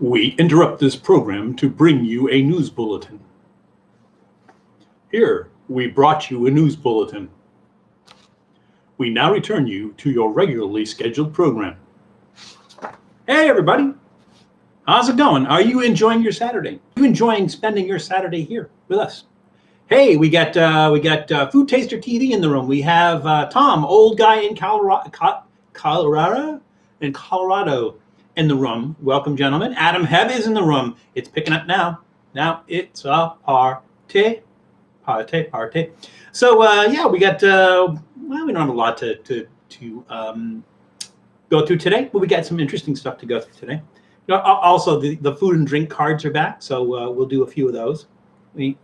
We interrupt this program to bring you a news bulletin. Here, we brought you a news bulletin. We now return you to your regularly scheduled program. Hey, everybody. How's it going? Are you enjoying your Saturday? Are you enjoying spending your Saturday here with us? Hey, we got Food Taster TV in the room. We have Tom, old guy in Colorado in the room. Welcome, gentlemen. Adam Hebb is in the room. It's picking up now. Now it's a party. So yeah, we got well, we don't have a lot to go through today, but we got some interesting stuff to go through today. You know, also the food and drink cards are back, so we'll do a few of those. I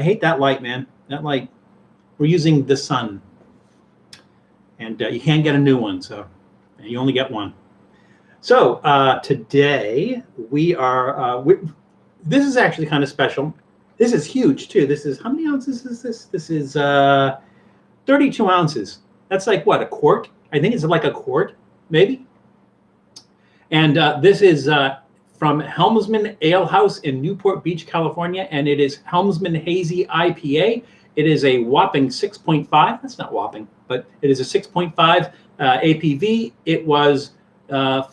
hate that light, man. That light. We're using the sun, and you can't get a new one, so you only get one. So today we are. This is actually kind of special. This is huge too. This is, how many ounces is this? This is 32 ounces. That's like what, a quart? I think it's like a quart, maybe. And this is from Helmsman Ale House in Newport Beach, California, and it is Helmsman Hazy IPA. It is a whopping 6.5. That's not whopping, but it is a 6.5 APV. It was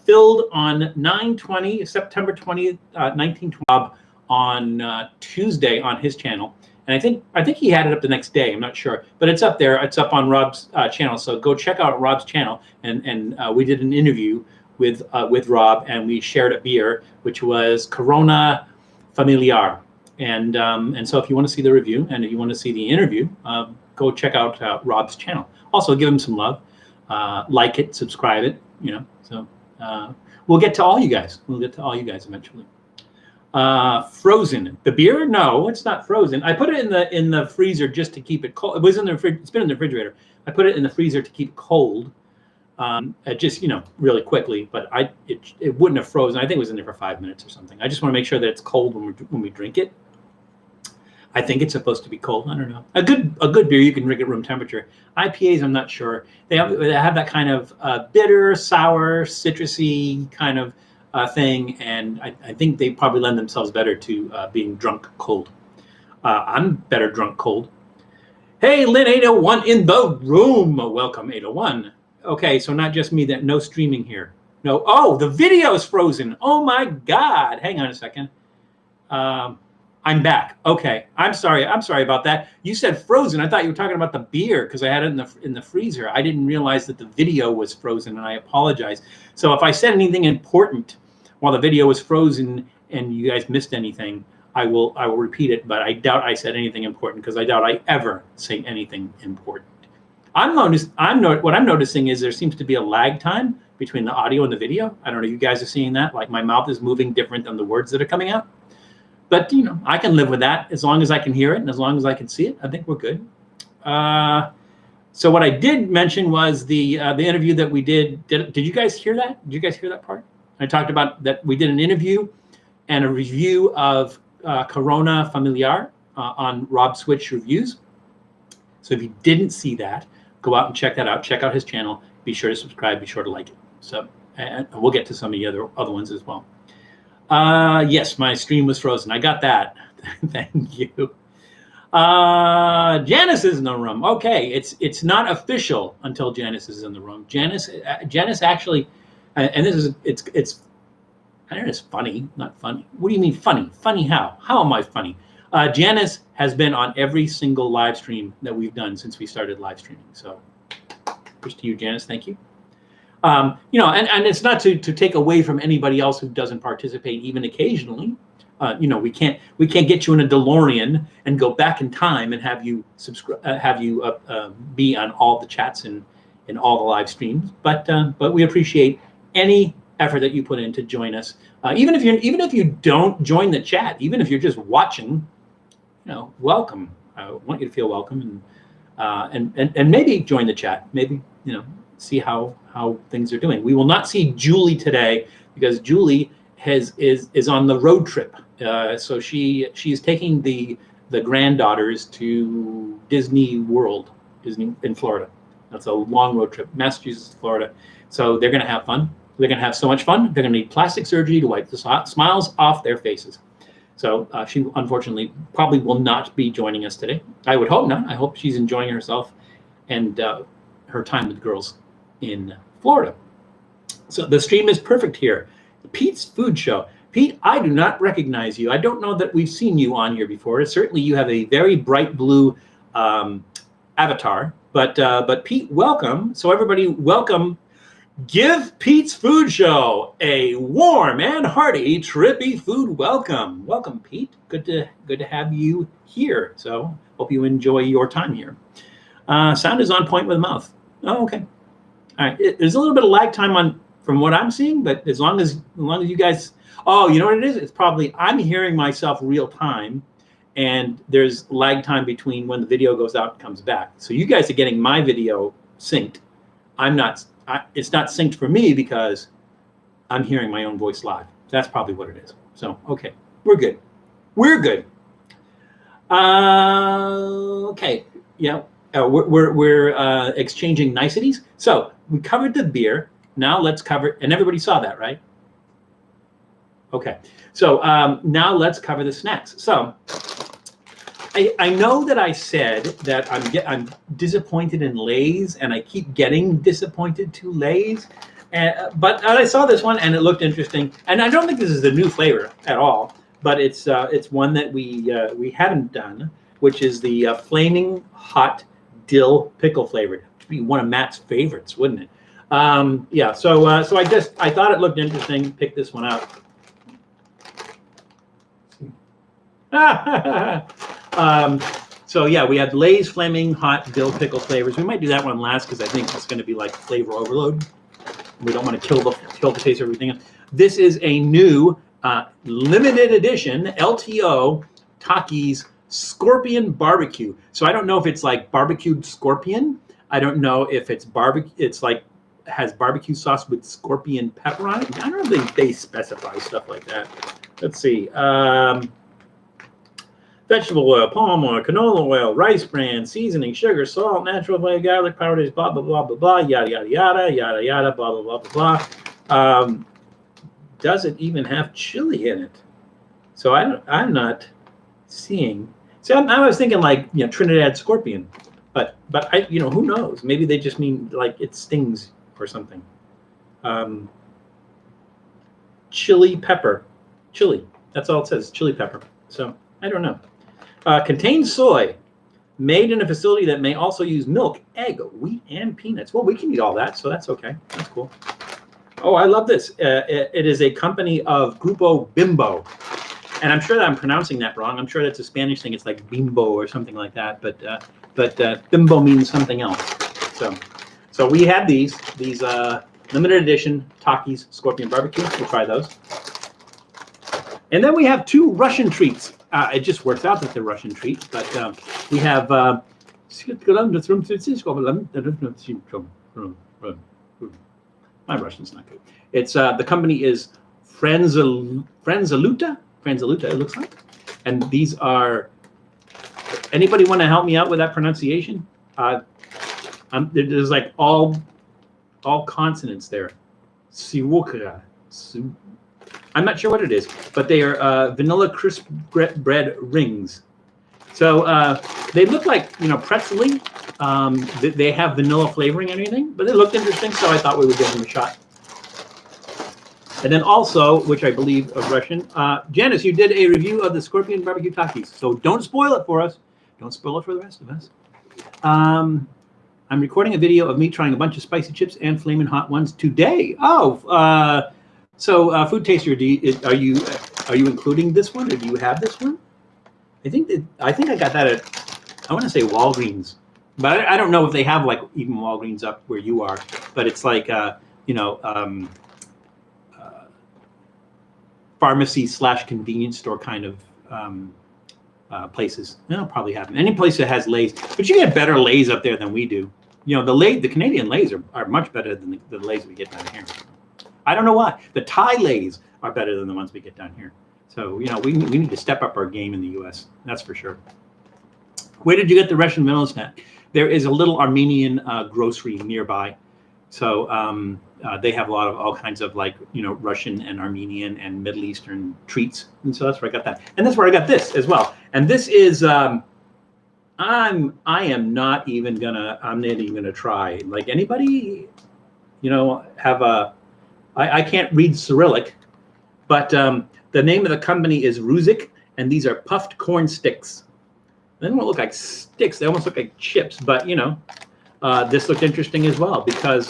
filled on September 20th, 1920. On Tuesday on his channel, and I think he had it up the next day. I'm not sure, but it's up there. It's up on Rob's channel, so go check out Rob's channel. And we did an interview with Rob, and we shared a beer, which was Corona Familiar. And so if you want to see the review and if you want to see the interview, go check out Rob's channel. Also, give him some love, like it, subscribe it. You know, so we'll get to all you guys. We'll get to all you guys eventually. Frozen. The beer? No, it's not frozen. I put it in the freezer just to keep it cold. It was in the it's been in the refrigerator. I put it in the freezer to keep it cold, just, you know, really quickly. But it wouldn't have frozen. I think it was in there for 5 minutes or something. I just want to make sure that it's cold when we drink it. I think it's supposed to be cold. I don't know. A good beer you can drink at room temperature. IPAs, I'm not sure. They have that kind of bitter, sour, citrusy kind of thing, and I think they probably lend themselves better to being drunk cold. I'm better drunk cold. Hey, Lynn 801 in the room. Welcome, 801. Okay, so not just me, that no streaming here. No, oh, the video is frozen. Oh my God. Hang on a second. I'm back. Okay, I'm sorry about that. You said frozen. I thought you were talking about the beer because I had it in the freezer. I didn't realize that the video was frozen, and I apologize. So if I said anything important while the video was frozen and you guys missed anything, I will repeat it, but I doubt I said anything important because I doubt I ever say anything important. What I'm noticing is there seems to be a lag time between the audio and the video. I don't know if you guys are seeing that. Like my mouth is moving different than the words that are coming out. But, you know, I can live with that as long as I can hear it and as long as I can see it. I think we're good. So what I did mention was the interview that we did. Did you guys hear that? Did you guys hear that part? I talked about that we did an interview and a review of Corona Familiar on Rob Switch Reviews. So if you didn't see that, go out and check that out. Check out his channel. Be sure to subscribe. Be sure to like it. So, and we'll get to some of the other ones as well. Yes, my stream was frozen. I got that. Thank you. Janice is in the room. Okay, it's not official until Janice is in the room. Janice actually, and this is it's I don't know, it's funny, not funny. What do you mean funny? Funny how? How am I funny? Janice has been on every single live stream that we've done since we started live streaming. So, here's to you, Janice. Thank you. You know, and it's not to take away from anybody else who doesn't participate even occasionally. You know, we can't get you in a DeLorean and go back in time and have you be on all the chats and all the live streams. But we appreciate any effort that you put in to join us. Even if you don't join the chat, even if you're just watching, you know, welcome. I want you to feel welcome and maybe join the chat. Maybe, you know, see how things are doing. We will not see Julie today because Julie is on the road trip. So she's taking the granddaughters to Disney World, Disney in Florida. That's a long road trip, Massachusetts, Florida. So they're going to have fun. They're going to have so much fun. They're going to need plastic surgery to wipe the smiles off their faces. So she unfortunately probably will not be joining us today. I would hope not. I hope she's enjoying herself and her time with girls in Florida. So the stream is perfect here. Pete's Food Show. Pete, I do not recognize you. I don't know that we've seen you on here before. Certainly you have a very bright blue avatar. But Pete, welcome. So everybody, welcome. Give Pete's Food Show a warm and hearty Trippy food welcome. Welcome, Pete. Good to have you here. So hope you enjoy your time here. Sound is on point with mouth. Oh, okay. All right. There's a little bit of lag time from what I'm seeing, but as long as you guys, oh, you know what it is? It's probably I'm hearing myself real time, and there's lag time between when the video goes out and comes back. So you guys are getting my video synced. I'm not. It's not synced for me because I'm hearing my own voice live. That's probably what it is. So, okay, we're good. We're good. Okay, yeah, we're exchanging niceties. So we covered the beer. Now let's cover, and everybody saw that, right? Okay, so now let's cover the snacks. So I know that I said that I'm disappointed in Lay's, and I keep getting disappointed to Lay's. But I saw this one, and it looked interesting. And I don't think this is the new flavor at all, but it's one that we haven't done, which is the Flamin Hot Dill Pickle flavored. It would be one of Matt's favorites, wouldn't it? Yeah. So I thought it looked interesting. Picked this one out. So yeah, we have Lay's Flamin Hot Dill Pickle flavors. We might do that one last because I think it's going to be like flavor overload. We don't want to kill the taste of everything else. This is a new limited edition LTO Takis Scorpion BBQ. So I don't know if it's like barbecued scorpion. I don't know if it's barbecue. It's like has barbecue sauce with scorpion pepper on it. I don't think they specify stuff like that. Let's see. Vegetable oil, palm oil, canola oil, rice bran, seasoning, sugar, salt, natural flavor, garlic powder, blah, blah, blah, blah, blah, yada, yada, yada, yada, yada, blah, blah, blah, blah, blah. Does it even have chili in it? So I'm not seeing. So I was thinking like, Trinidad Scorpion, but I, who knows? Maybe they just mean like it stings or something. Chili pepper, chili. That's all it says, chili pepper. So I don't know. Contains soy, made in a facility that may also use milk, egg, wheat, and peanuts. Well, we can eat all that, so that's okay. That's cool. Oh, I love this. It is a company of Grupo Bimbo. And I'm sure that I'm pronouncing that wrong. I'm sure that's a Spanish thing. It's like bimbo or something like that. But bimbo means something else. So we have these limited edition Takis Scorpion BBQ. We'll try those. And then we have two Russian treats. It just works out that they're Russian treats, but we have my Russian's not good. It's the company is Franzeluta, it looks like, and these are. Anybody want to help me out with that pronunciation? There's like all consonants there. Cywka. I'm not sure what it is, but they are vanilla crisp bread rings. So they look like, pretzel-y. They have vanilla flavoring and everything, but they looked interesting, so I thought we would give them a shot. And then also, which I believe is Russian, Janice, you did a review of the Scorpion BBQ Takis, so don't spoil it for us. Don't spoil it for the rest of us. I'm recording a video of me trying a bunch of spicy chips and flaming hot ones today. Oh, so, Food Taster, are you including this one, or do you have this one? I think I got that at, I want to say Walgreens, but I don't know if they have like even Walgreens up where you are. But it's like pharmacy / convenience store kind of places. They'll probably have them. Any place that has Lay's, but you get better Lay's up there than we do. The Canadian Lay's are much better than the Lay's we get down here. I don't know why. The Thai Lay's are better than the ones we get down here. So, we need to step up our game in the U.S. That's for sure. Where did you get the Russian vanilla snack? There is a little Armenian grocery nearby. So they have a lot of all kinds of like, Russian and Armenian and Middle Eastern treats. And so that's where I got that. And that's where I got this as well. And this is, I'm not even gonna try. Like anybody, I can't read Cyrillic, but the name of the company is Ruzik, and these are puffed corn sticks. They don't look like sticks. They almost look like chips, but this looked interesting as well because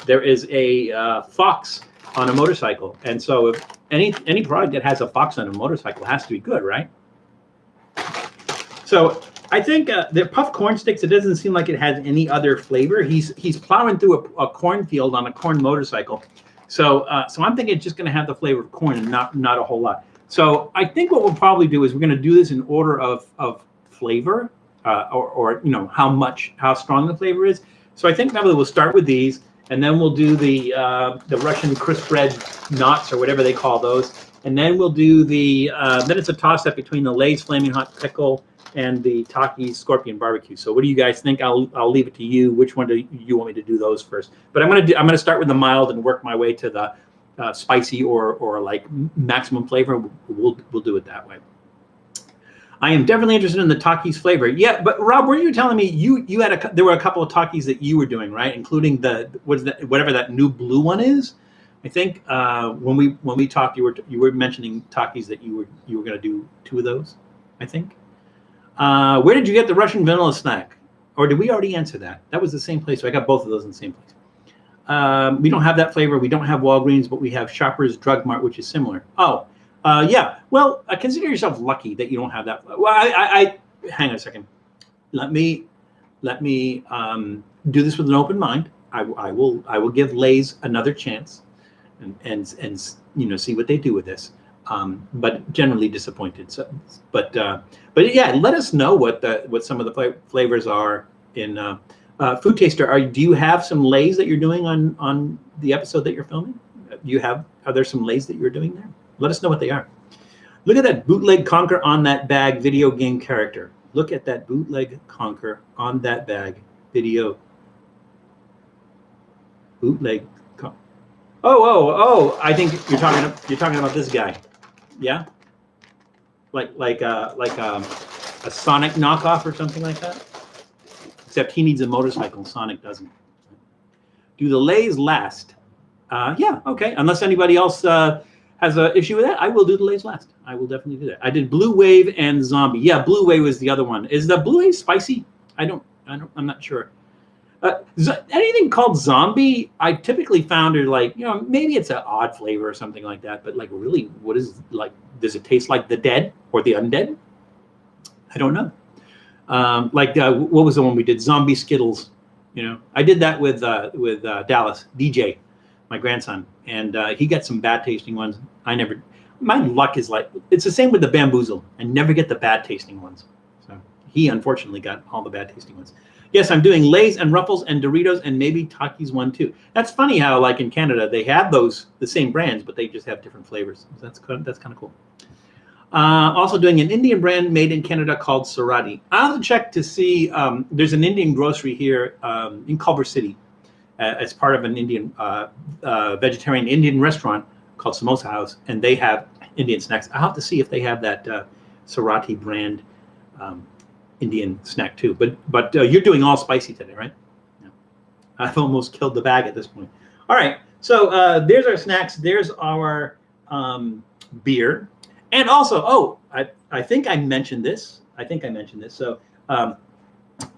there is a fox on a motorcycle, and so if any product that has a fox on a motorcycle has to be good, right? So I think the puffed corn sticks. It doesn't seem like it has any other flavor. He's plowing through a cornfield on a corn motorcycle, so I'm thinking it's just going to have the flavor of corn and not a whole lot. So I think what we'll probably do is we're going to do this in order of flavor. Or how strong the flavor is. So I think probably we'll start with these, and then we'll do the Russian crisp bread knots or whatever they call those, and then we'll do then it's a toss up between the Lay's Flamin Hot Pickle and the Takis Scorpion BBQ. So what do you guys think? I'll leave it to you. Which one do you want me to do those first? But I'm gonna start with the mild and work my way to the spicy or like maximum flavor. We'll do it that way. I am definitely interested in the Takis flavor. Yeah, but Rob, were you telling me you had there were a couple of Takis that you were doing, right? Including whatever that new blue one is. I think when we talked, you were mentioning Takis that you were going to do 2 of those. I think. Where did you get the Russian vanilla snack? Or did we already answer that? That was the same place. So I got both of those in the same place. We don't have that flavor. We don't have Walgreens, but we have Shoppers Drug Mart, which is similar. Oh. Yeah, well, consider yourself lucky that you don't have that. Well, I hang on a second. Let me do this with an open mind. I will give Lay's another chance, and see what they do with this. But generally disappointed. So, but yeah, let us know what some of the flavors are in Food Taster. Do you have some Lay's that you're doing on the episode that you're filming? Are there some Lay's that you're doing there? Let us know what they are. Look at that bootleg conker on that bag video game character. Look at that bootleg conker on that bag video. Bootleg. Oh! I think you're talking about this guy. Yeah. Like a Sonic knockoff or something like that. Except he needs a motorcycle. Sonic doesn't. Do the Lay's last? Yeah. Okay. Unless anybody else has an issue with that, I will do the Lay's last. I will definitely do that. I did Blue Wave and Zombie. Yeah, Blue Wave was the other one. Is the Blue Wave spicy? I'm not sure. Anything called Zombie, I typically found are like, maybe it's an odd flavor or something like that. But like, really, what is like? Does it taste like the dead or the undead? I don't know. What was the one we did? Zombie Skittles. I did that with Dallas DJ, my grandson, and he got some bad tasting ones. My luck is like, it's the same with the Bamboozle. I never get the bad tasting ones. So he unfortunately got all the bad tasting ones. Yes, I'm doing Lay's and Ruffles and Doritos and maybe Takis one too. That's funny how like in Canada they have the same brands, but they just have different flavors. That's kind of cool. Also doing an Indian brand made in Canada called Sarati. I'll have to check to see. There's an Indian grocery here in Culver City. As part of an Indian vegetarian Indian restaurant called Samosa House, and they have Indian snacks. I'll have to see if they have that Sarati brand Indian snack too. But you're doing all spicy today, right? Yeah. I've almost killed the bag at this point. All right, so there's our snacks. There's our beer, and also, I think I mentioned this. So.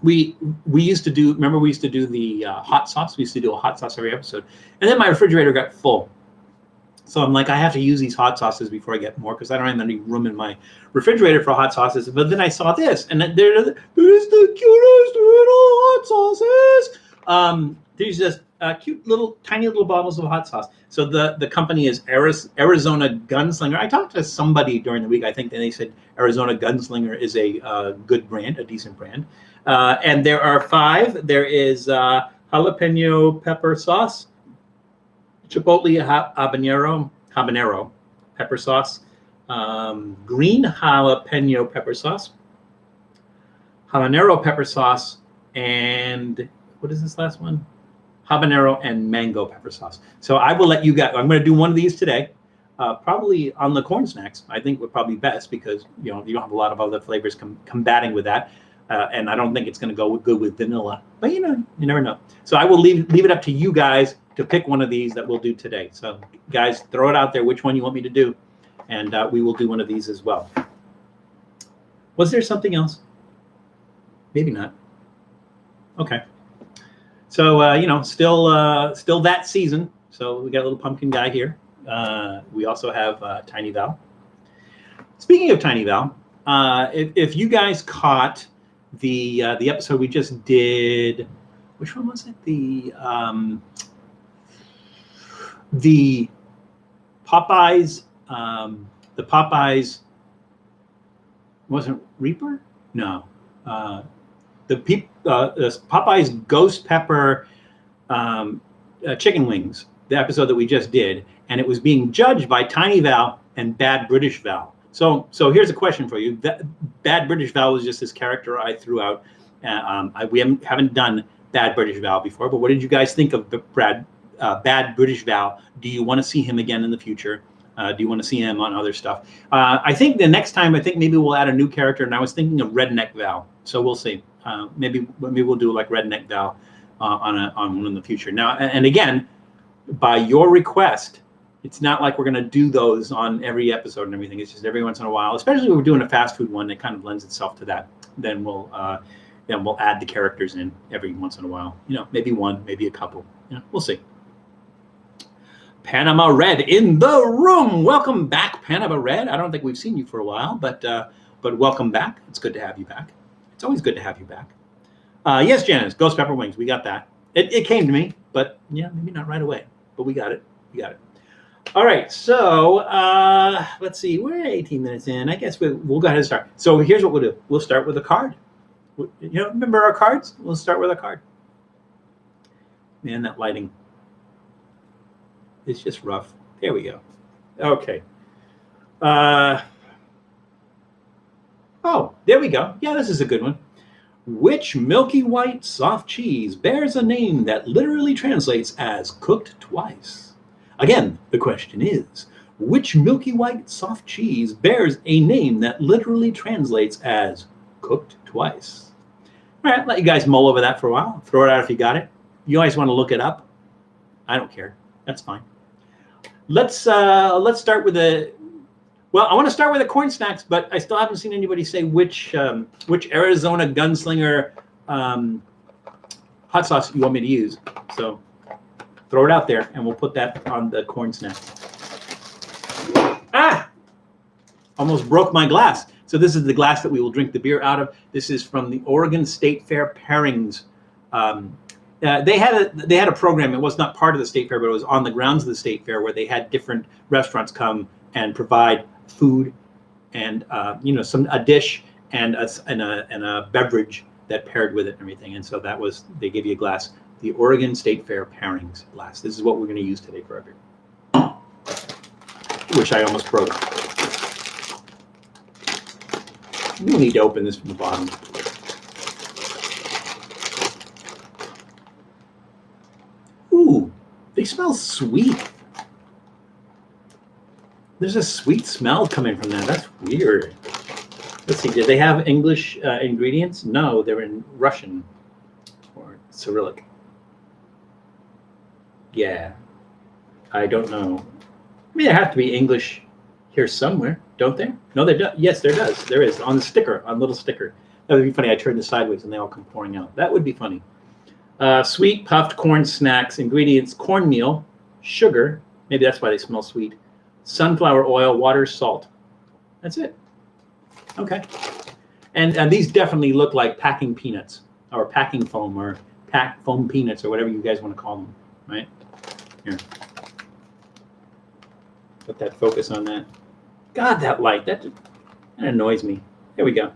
We used to do. Remember, we used to do the hot sauce. We used to do a hot sauce every episode, and then my refrigerator got full. So I'm like, I have to use these hot sauces before I get more because I don't have any room in my refrigerator for hot sauces. But then I saw this, and there's the cutest little hot sauces. These just cute little, tiny little bottles of hot sauce. So the company is Arizona Gunslinger. I talked to somebody during the week. I think, and they said Arizona Gunslinger is a good brand, a decent brand. And there are 5. There is jalapeno pepper sauce, chipotle habanero pepper sauce, green jalapeno pepper sauce, habanero pepper sauce, and what is this last one? habanero, and mango pepper sauce. So I will let you guys, I'm going to do one of these today, probably on the corn snacks. I think would probably be best because, you know, you don't have a lot of other flavors combating with that. And I don't think it's going to go good with vanilla, but you know, you never know. So I will leave it up to you guys to pick one of these that we'll do today. So guys, throw it out there, which one you want me to do. And we will do one of these as well. Was there something else? Maybe not. Okay. So, you know, still that season. So we got a little pumpkin guy here. We also have Tiny Val. Speaking of Tiny Val, if you guys caught the episode we just did, which one was it? The Popeyes, wasn't Reaper? No. The Popeyes Ghost Pepper chicken wings, the episode that we just did, and it was being judged by Tiny Val and Bad British Val. So here's a question for you. Bad British Val was just this character I threw out. We haven't done Bad British Val before, but what did you guys think of Bad British Val? Do you want to see him again in the future? Do you want to see him on other stuff? I think the next time, maybe we'll add a new character, and I was thinking of Redneck Val. So we'll see. Maybe we'll do like Redneck Val on one in the future. Now, and again, by your request, it's not like we're going to do those on every episode and everything. It's just every once in a while, especially if we're doing a fast food one that kind of lends itself to that. Then we'll add the characters in every once in a while. You know, maybe one, maybe a couple. You know, we'll see. Panama Red in the room. Welcome back, Panama Red. I don't think we've seen you for a while, but welcome back. It's good to have you back. It's always good to have you back. Yes, Janice, Ghost Pepper Wings. We got that. It came to me, but yeah, maybe not right away. But we got it. We got it. All right. So let's see. We're 18 minutes in. I guess we'll go ahead and start. So here's what we'll do. We'll start with a card. You know, remember our cards? We'll start with a card. Man, that lighting. It's just rough. There we go. Okay. Oh, there we go. Yeah, this is a good one. Which milky white soft cheese bears a name that literally translates as cooked twice? Again, the question is, which milky white soft cheese bears a name that literally translates as cooked twice? All right, let you guys mull over that for a while. Throw it out if you got it. You guys want to look it up? I don't care. That's fine. Let's start with I want to start with the corn snacks, but I still haven't seen anybody say which Arizona gunslinger hot sauce you want me to use. So throw it out there, and we'll put that on the corn snacks. Ah! Almost broke my glass. So this is the glass that we will drink the beer out of. This is from the Oregon State Fair pairings. They had a program. It was not part of the state fair, but it was on the grounds of the state fair where they had different restaurants come and provide food and a dish and a beverage that paired with it and everything. And so they gave you a glass, the Oregon State Fair pairings glass. This is what we're going to use today for our beer, which I almost broke. We'll need to open this from the bottom. Ooh, they smell sweet. There's a sweet smell coming from that. That's weird. Let's see, did they have English ingredients? No, they're in Russian or Cyrillic. Yeah, I don't know. I mean, there have to be English here somewhere, don't there? No, there does. Yes, there does. There is on the sticker, on little sticker. That would be funny. I turned this sideways and they all come pouring out. That would be funny. Sweet puffed corn snacks. Ingredients: cornmeal, sugar. Maybe that's why they smell sweet. Sunflower oil, water, salt. That's it. Okay. And these definitely look like packing peanuts or packing foam or pack foam peanuts or whatever you guys want to call them, right? Here. Put that focus on that. God, that light, that annoys me. There we go.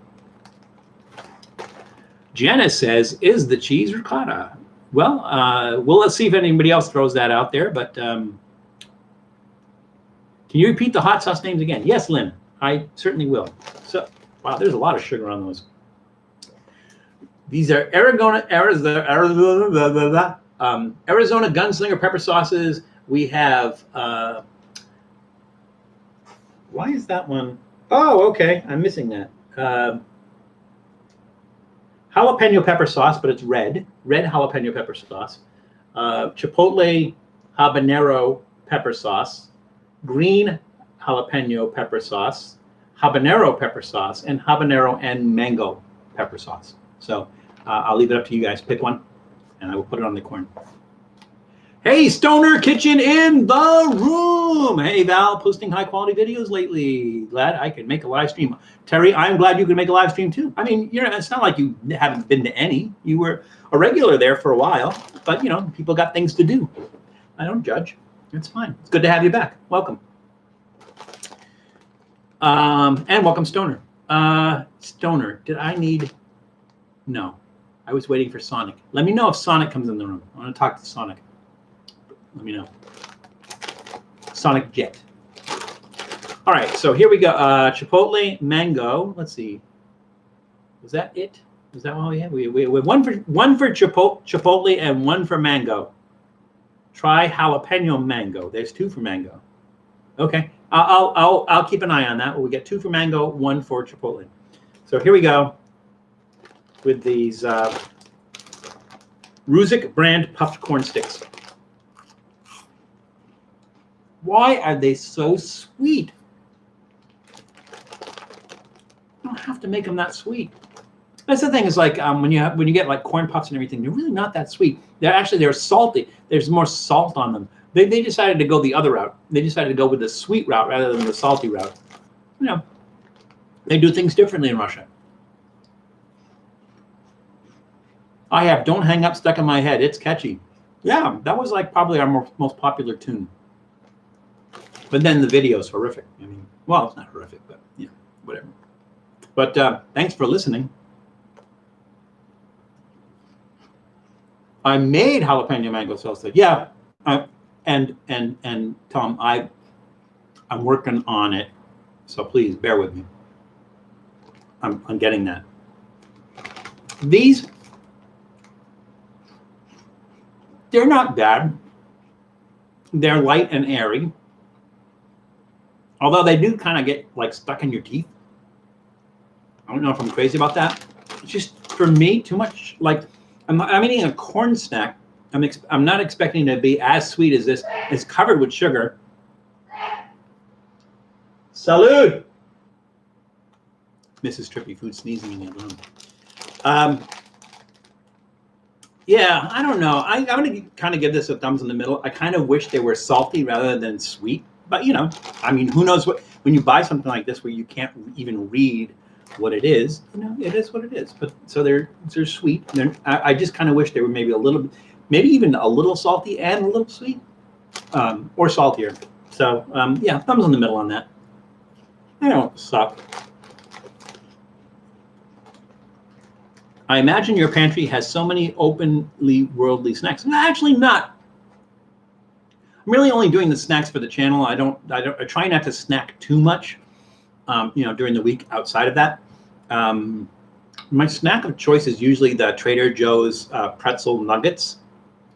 Janice says, is the cheese ricotta? Well, let's see if anybody else throws that out there, but can you repeat the hot sauce names again? Yes, Lynn, I certainly will. So, wow, there's a lot of sugar on those. These are Arizona Arizona Gunslinger pepper sauces. We have, why is that one? Oh, okay. I'm missing that. Jalapeno pepper sauce, but it's red jalapeno pepper sauce. Chipotle habanero pepper sauce, green jalapeno pepper sauce, habanero pepper sauce, and habanero and mango pepper sauce. So I'll leave it up to you guys. Pick one, and I will put it on the corn. Hey, Stoner Kitchen in the room. Hey, Val, posting high quality videos lately. Glad I could make a live stream. Terry, I'm glad you could make a live stream too. I mean, it's not like you haven't been to any. You were a regular there for a while, but people got things to do. I don't judge. It's fine. It's good to have you back. Welcome. And welcome, Stoner. Stoner, did I need? No, I was waiting for Sonic. Let me know if Sonic comes in the room. I want to talk to Sonic. Let me know. Sonic Jet. All right, so here we go. Chipotle mango. Let's see. Was that it? Is that what we have? We have one for chipotle and one for mango. Try jalapeno mango. There's two for mango. Okay, I'll keep an eye on that. We get two for mango, one for chipotle. So here we go with these Ruzik brand puffed corn sticks. Why are they so sweet? You don't have to make them that sweet. That's the thing is like when you get like corn puffs and everything, they're really not that sweet. They're salty. There's more salt on them. They decided to go the other route. They decided to go with the sweet route rather than the salty route. They do things differently in Russia. I have "Don't Hang Up" stuck in my head. It's catchy. Yeah, that was like probably our most popular tune. But then the video is horrific. I mean, well, it's not horrific, but whatever. But thanks for listening. I made jalapeno mango salsa. Yeah, and Tom, I'm working on it, so please bear with me. I'm getting that. These, they're not bad. They're light and airy. Although they do kind of get like stuck in your teeth. I don't know if I'm crazy about that. It's just for me too much. Like I'm eating a corn snack. I'm not expecting it to be as sweet as this. It's covered with sugar. Salud. Mrs. Trippy food sneezing in the other room. Yeah, I don't know. I'm going to kind of give this a thumbs in the middle. I kind of wish they were salty rather than sweet. But, I mean, who knows what, when you buy something like this where you can't even read what it is, it is what it is. But so they're sweet. I just kind of wish they were maybe maybe even a little salty and a little sweet, or saltier. So, yeah, thumbs in the middle on that. They don't suck. I imagine your pantry has so many openly worldly snacks. No, actually not. I'm really only doing the snacks for the channel. I try not to snack too much, during the week outside of that. My snack of choice is usually the Trader Joe's pretzel nuggets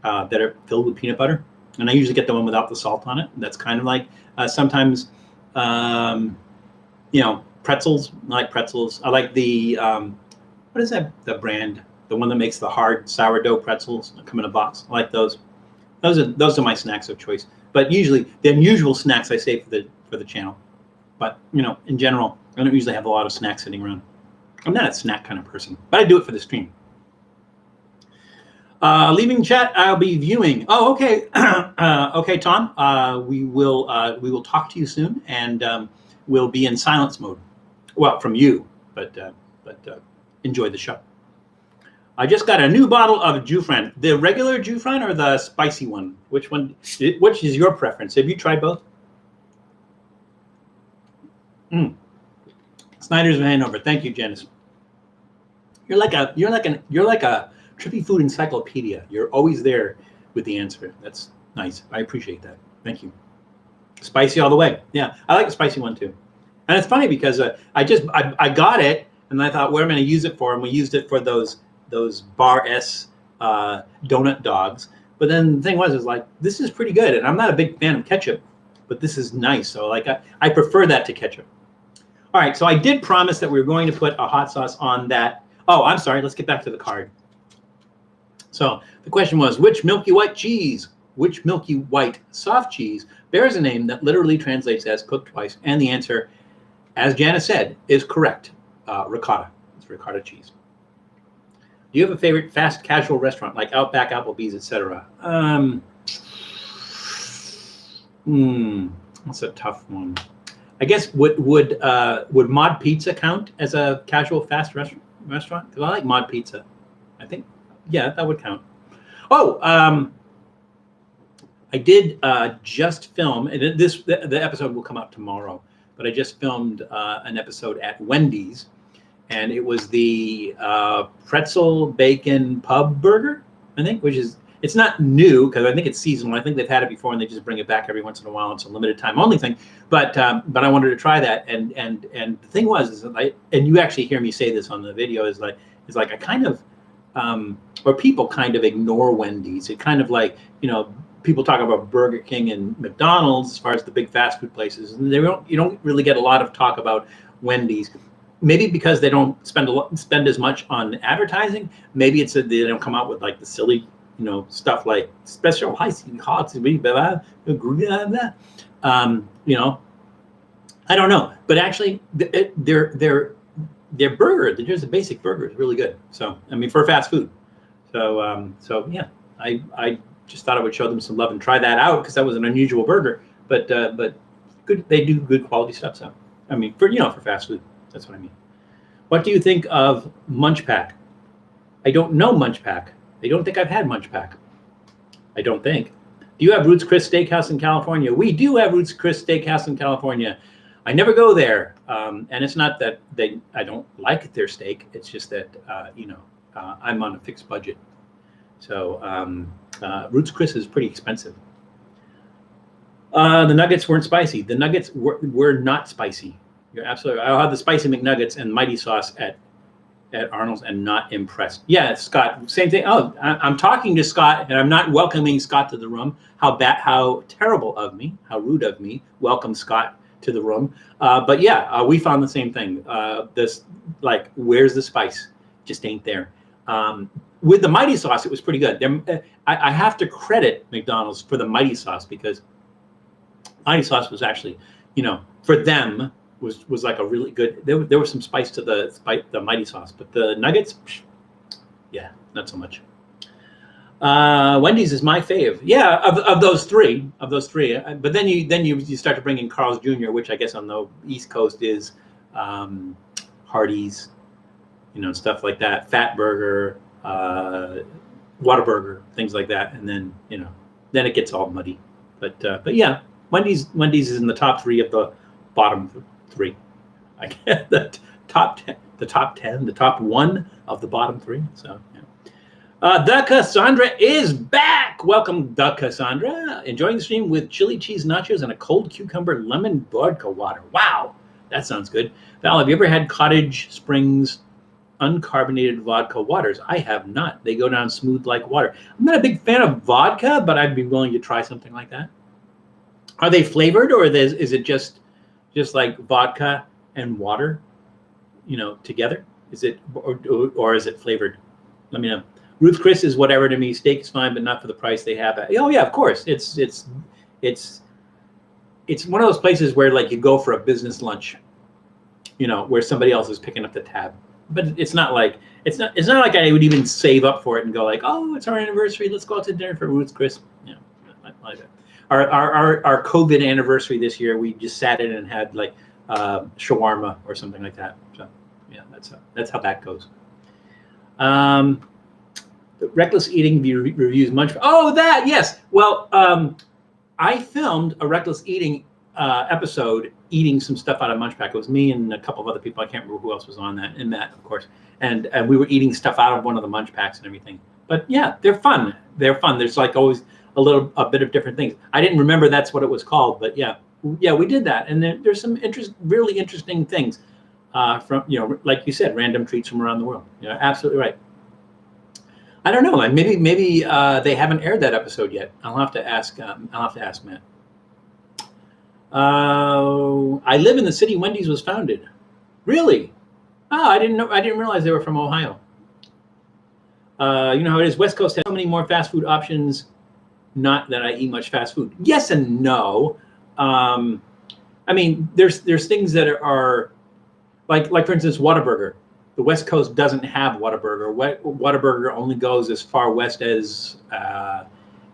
that are filled with peanut butter. And I usually get the one without the salt on it. That's kind of like sometimes, pretzels. I like pretzels. I like the, what is that, the brand? The one that makes the hard sourdough pretzels that come in a box. I like those. Those are my snacks of choice. But usually the unusual snacks I save for the channel. But in general, I don't usually have a lot of snacks sitting around. I'm not a snack kind of person, but I do it for the stream. Leaving chat, I'll be viewing. Oh, okay. Okay, Tom. We will talk to you soon, and we'll be in silence mode. Well, from you, but enjoy the show. I just got a new bottle of Jufran. The regular Jufran or the spicy one? Which one? Which is your preference? Have you tried both? Snyder's of Hanover. Thank you, Janice. You're like a Trippy food encyclopedia. You're always there with the answer. That's nice. I appreciate that. Thank you. Spicy all the way. Yeah, I like the spicy one too. And it's funny because I got it and I thought, what am I going to use it for? And we used it for those Bar S donut dogs. But then the thing was, is like, this is pretty good. And I'm not a big fan of ketchup, but this is nice. So like, I prefer that to ketchup. All right, so I did promise that we were going to put a hot sauce on that. Oh, I'm sorry. Let's get back to the card. So the question was, which milky white soft cheese bears a name that literally translates as cooked twice? And the answer, as Janice said, is correct. Ricotta. It's ricotta cheese. Do you have a favorite fast casual restaurant like Outback, Applebee's, etc.? That's a tough one. I guess would Mod Pizza count as a casual fast restaurant? Because I like Mod Pizza. I think, yeah, that would count. Oh, I did just film, and the episode will come out tomorrow. But I just filmed an episode at Wendy's, and it was the pretzel bacon pub burger, I think, which is, it's not new because I think it's seasonal. I think they've had it before and they just bring it back every once in a while. It's a limited time only thing. But I wanted to try that, and the thing was, is that and you actually hear me say this on the video, is like I kind of or people kind of ignore Wendy's. It kind of like, people talk about Burger King and McDonald's as far as the big fast food places, and you don't really get a lot of talk about Wendy's. Maybe because they don't spend as much on advertising. Maybe it's that they don't come out with like the silly, stuff like special high-speed hot, I don't know, but actually their burger, just a basic burger, is really good. So I mean, for fast food. So yeah, I just thought I would show them some love and try that out because that was an unusual burger, but good. They do good quality stuff. So I mean, for fast food, that's what I mean. What do you think of Munch Pack? I don't know Munch Pack. I don't think I've had Munch Pack. I don't think. Do you have Ruth's Chris Steakhouse in California? We do have Ruth's Chris Steakhouse in California. I never go there, and it's not that I don't like their steak. It's just that I'm on a fixed budget. So Ruth's Chris is pretty expensive. The nuggets weren't spicy. The nuggets were not spicy. You're absolutely right. I'll have the spicy McNuggets and mighty sauce at Arnold's and not impressed. Yeah, Scott, same thing. Oh, I'm talking to Scott and I'm not welcoming Scott to the room. How terrible of me, how rude of me. Welcome Scott to the room. But yeah, we found the same thing. Where's the spice? Just ain't there. With the mighty sauce, it was pretty good. I have to credit McDonald's for the mighty sauce because mighty sauce was actually, for them, was like a really good. There was some spice to the mighty sauce, but the nuggets, yeah, not so much. Wendy's is my fave. Yeah, of those three. But then you start to bring in Carl's Jr., which I guess on the East Coast is Hardee's, stuff like that. Fat Burger, Whataburger, things like that, and then then it gets all muddy. But yeah, Wendy's is in the top three of the bottom three. I get the top 10, the top one of the bottom three. So yeah. The Cassandra is back. Welcome, the Cassandra. Enjoying the stream with chili cheese nachos and a cold cucumber lemon vodka water. Wow, that sounds good. Val, have you ever had Cottage Springs uncarbonated vodka waters? I have not. They go down smooth like water. I'm not a big fan of vodka, but I'd be willing to try something like that. Are they flavored, or is it just like vodka and water, together? Is it or is it flavored? Let me know. Ruth Chris is whatever to me. Steak is fine, but not for the price they have. Oh yeah, of course. It's one of those places where like you go for a business lunch, where somebody else is picking up the tab. But it's not like I would even save up for it and go like, oh, it's our anniversary. Let's go out to dinner for Ruth Chris. Yeah, like that. Our COVID anniversary this year, we just sat in and had like shawarma or something like that. So yeah, that's how that goes. The reckless eating reviews munch. Oh, that yes. Well, I filmed a reckless eating episode eating some stuff out of Munch Pack. It was me and a couple of other people. I can't remember who else was on that, and Matt, of course. And we were eating stuff out of one of the Munch Packs and everything. But yeah, they're fun. There's like always a bit of different things. I didn't remember that's what it was called, but yeah, we did that. And there's some really interesting things from, like you said, random treats from around the world. Absolutely right. I don't know. Maybe they haven't aired that episode yet. I'll have to ask. I'll have to ask Matt. I live in the city Wendy's was founded. Really? Oh, I didn't know. I didn't realize they were from Ohio. You know how it is. West Coast has so many more fast food options. Not that I eat much fast food. Yes and no. I mean, there's things that are like for instance, Whataburger. The West Coast doesn't have Whataburger. Whataburger only goes as far west as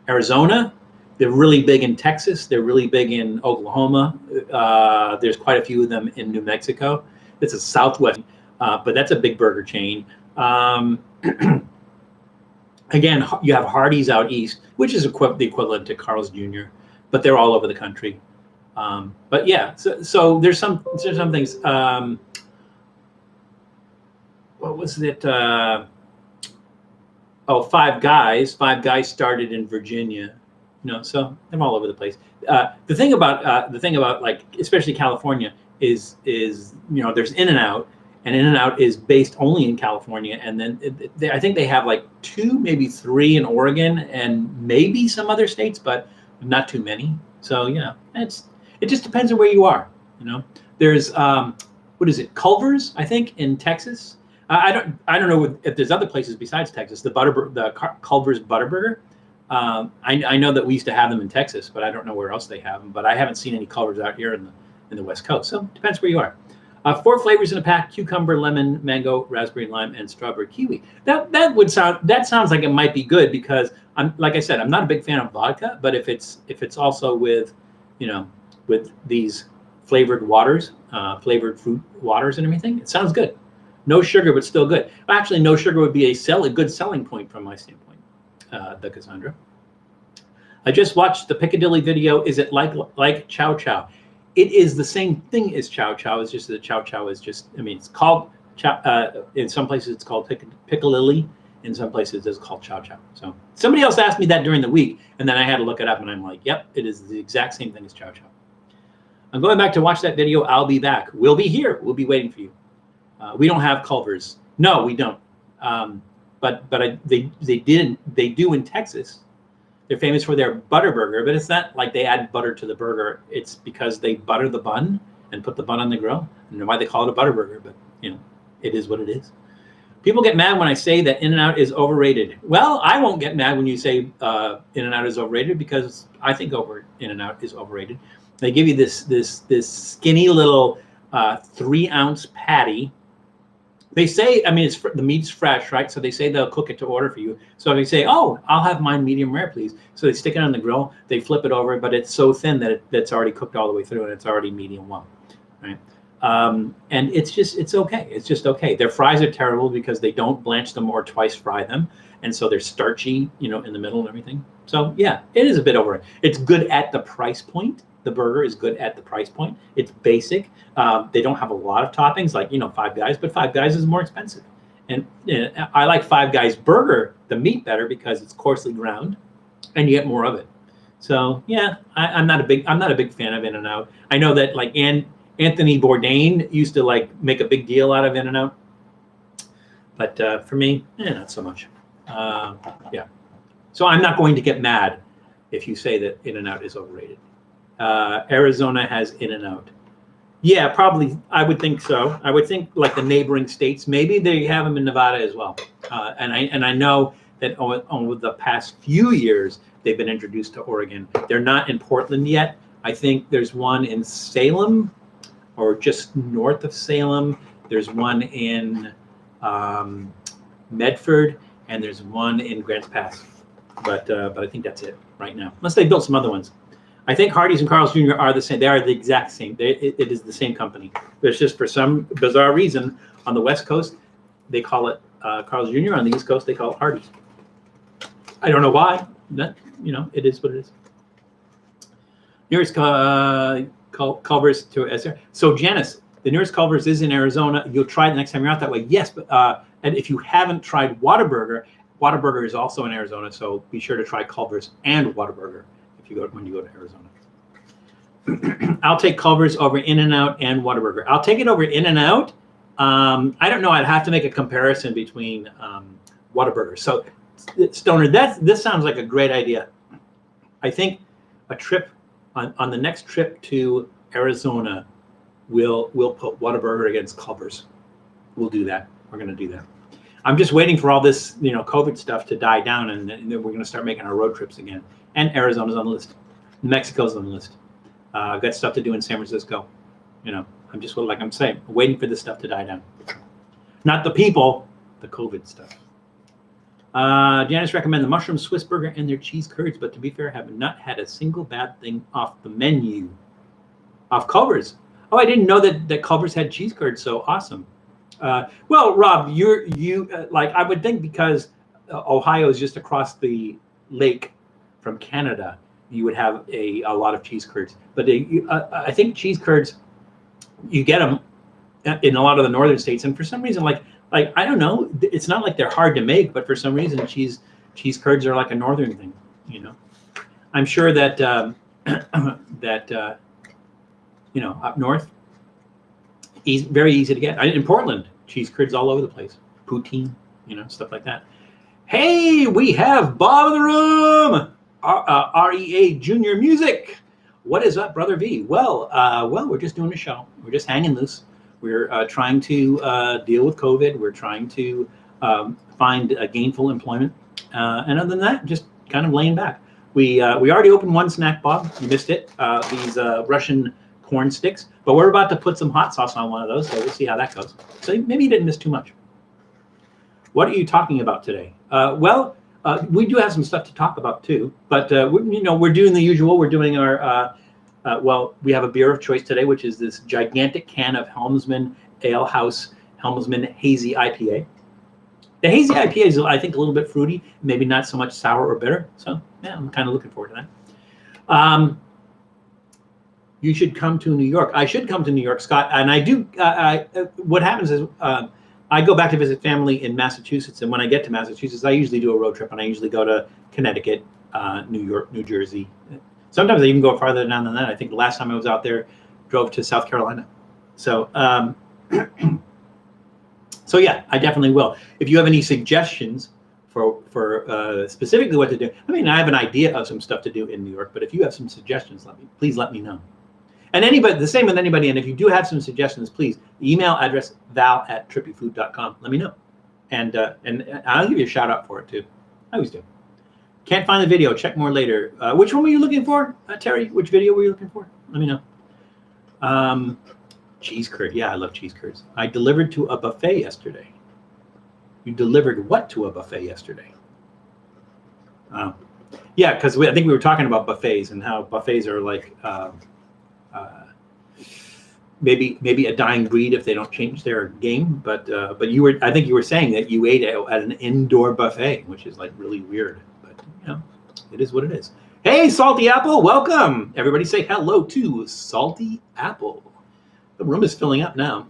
Arizona. They're really big in Texas. They're really big in Oklahoma. There's quite a few of them in New Mexico. It's a Southwest, but that's a big burger chain. Again, you have Hardee's out east, which is the equivalent to Carl's Jr., but they're all over the country. But yeah, so there's some things. What was it? Five Guys. Five Guys started in Virginia. You know, so they're all over the place. The thing about like especially California is you know there's In-N-Out, and In-N-Out is based only in California, and then I think they have like 2, maybe 3 in Oregon, and maybe some other states, but not too many. So yeah, it just depends on where you are. You know, there's what is it, Culver's? I think in Texas. I don't know if there's other places besides Texas. The Culver's Butterburger. I know that we used to have them in Texas, but I don't know where else they have them. But I haven't seen any Culver's out here in the West Coast. So it depends where you are. 4 flavors in a pack: cucumber, lemon, mango, raspberry, lime, and strawberry kiwi. That sounds like it might be good because like I said, I'm not a big fan of vodka, but if it's also with, you know, with these flavored waters, flavored fruit waters and everything, it sounds good. No sugar, but still good. Actually, no sugar would be a good selling point from my standpoint, the Cassandra. I just watched the Piccadilly video. Is it like Chow Chow? It is the same thing as Chow Chow. It's just that Chow Chow is just, I mean, it's called Chow. In some places it's called Piccadilly. In some places it's called Chow Chow. So somebody else asked me that during the week, and then I had to look it up, and I'm like, yep, it is the exact same thing as Chow Chow. I'm going back to watch that video. I'll be back. We'll be here. We'll be waiting for you. We don't have Culver's. No, we don't. They do in Texas. They're famous for their butter burger, but it's not like they add butter to the burger. It's because they butter the bun and put the bun on the grill. I don't know why they call it a butter burger, but you know, it is what it is. People get mad when I say that In-N-Out is overrated. Well, I won't get mad when you say In-N-Out is overrated because I think In-N-Out is overrated. They give you this skinny little 3-ounce patty. They say, I mean, the meat's fresh, right? So they say they'll cook it to order for you. So they say, oh, I'll have mine medium rare, please. So they stick it on the grill, they flip it over, but it's so thin that it's already cooked all the way through and it's already medium well, right? And it's okay. It's just okay. Their fries are terrible because they don't blanch them or twice fry them. And so they're starchy, you know, in the middle and everything. So yeah, it is a bit overrated. It's good at the price point. The burger is good at the price point. It's basic. They don't have a lot of toppings like, you know, Five Guys, but Five Guys is more expensive. And you know, I like Five Guys burger, the meat, better because it's coarsely ground and you get more of it. So yeah, I'm not a big fan of In-N-Out. I know that like Anthony Bourdain used to like make a big deal out of In-N-Out, but for me, not so much. Yeah. So I'm not going to get mad if you say that In-N-Out is overrated. Arizona has In-N-Out. Yeah, probably. I would think so. I would think like the neighboring states, maybe they have them in Nevada as well. And I know that over the past few years, they've been introduced to Oregon. They're not in Portland yet. I think there's one in Salem or just north of Salem. There's one in Medford, and there's one in Grants Pass. But I think that's it right now, unless they built some other ones. I think Hardee's and Carl's Jr. are the same. They are the exact same. It is the same company. But it's just for some bizarre reason, on the West Coast, they call it Carl's Jr. On the East Coast, they call it Hardee's. I don't know why. That, you know, it is what it is. Nearest Culver's to SR. So Janice, the nearest Culver's is in Arizona. You'll try it next time you're out that way. Yes, but and if you haven't tried Whataburger, Whataburger is also in Arizona. So be sure to try Culver's and Whataburger when you go to Arizona. I'll take Culver's over In-N-Out and Whataburger. I'll take it over In-N-Out. I don't know. I'd have to make a comparison between Whataburger. So Stoner, this sounds like a great idea. I think a trip on the next trip to Arizona, we'll put Whataburger against Culver's. We'll do that. We're going to do that. I'm just waiting for all this, COVID stuff to die down, and then we're going to start making our road trips again. And Arizona's on the list. Mexico's on the list. I've got stuff to do in San Francisco. I'm just, like I'm saying, waiting for this stuff to die down. Not the people, the COVID stuff. Janice recommend the mushroom Swiss burger and their cheese curds, but to be fair, have not had a single bad thing off the menu. Off Culver's. Oh, I didn't know that Culver's had cheese curds. So awesome. Well, Rob, you like, I would think because Ohio is just across the lake from Canada, you would have a lot of cheese curds. But I think cheese curds, you get them in a lot of the northern states, and for some reason, like I don't know, it's not like they're hard to make, but for some reason, cheese curds are like a northern thing. I'm sure that up north, very easy to get. In Portland, cheese curds all over the place, poutine, stuff like that. Hey, we have Bob in the room. REA Junior Music. What is up, Brother V? Well, we're just doing a show. We're just hanging loose. We're trying to deal with COVID. We're trying to find gainful employment. And other than that, just kind of laying back. We already opened one snack, Bob. You missed it. These Russian corn sticks. But we're about to put some hot sauce on one of those, so we'll see how that goes. So maybe you didn't miss too much. What are you talking about today? We do have some stuff to talk about too, but we're doing the usual. We're doing our we have a beer of choice today, which is this gigantic can of Helmsman Ale House Helmsman Hazy IPA. The Hazy IPA is, I think, a little bit fruity, maybe not so much sour or bitter. So yeah, I'm kind of looking forward to that. You should come to New York. I should come to New York, Scott, and I do. What happens is, I go back to visit family in Massachusetts, and when I get to Massachusetts, I usually do a road trip, and I usually go to Connecticut, New York, New Jersey. Sometimes I even go farther down than that. I think the last time I was out there, drove to South Carolina. So, so yeah, I definitely will. If you have any suggestions for specifically what to do, I have an idea of some stuff to do in New York, but if you have some suggestions, please let me know. And anybody, the same with anybody. And if you do have some suggestions, please email address val@trippyfood.com. Let me know, and I'll give you a shout out for it too. I always do. Can't find the video. Check more later. Which one were you looking for, Terry? Which video were you looking for? Let me know. Cheese curd. Yeah, I love cheese curds. I delivered to a buffet yesterday. You delivered what to a buffet yesterday? Yeah, because I think we were talking about buffets and how buffets are like. Maybe a dying breed if they don't change their game, but I think you were saying that you ate at an indoor buffet, which is like really weird, but it is what it is. Hey, Salty Apple, welcome. Everybody say hello to Salty Apple. The room is filling up now.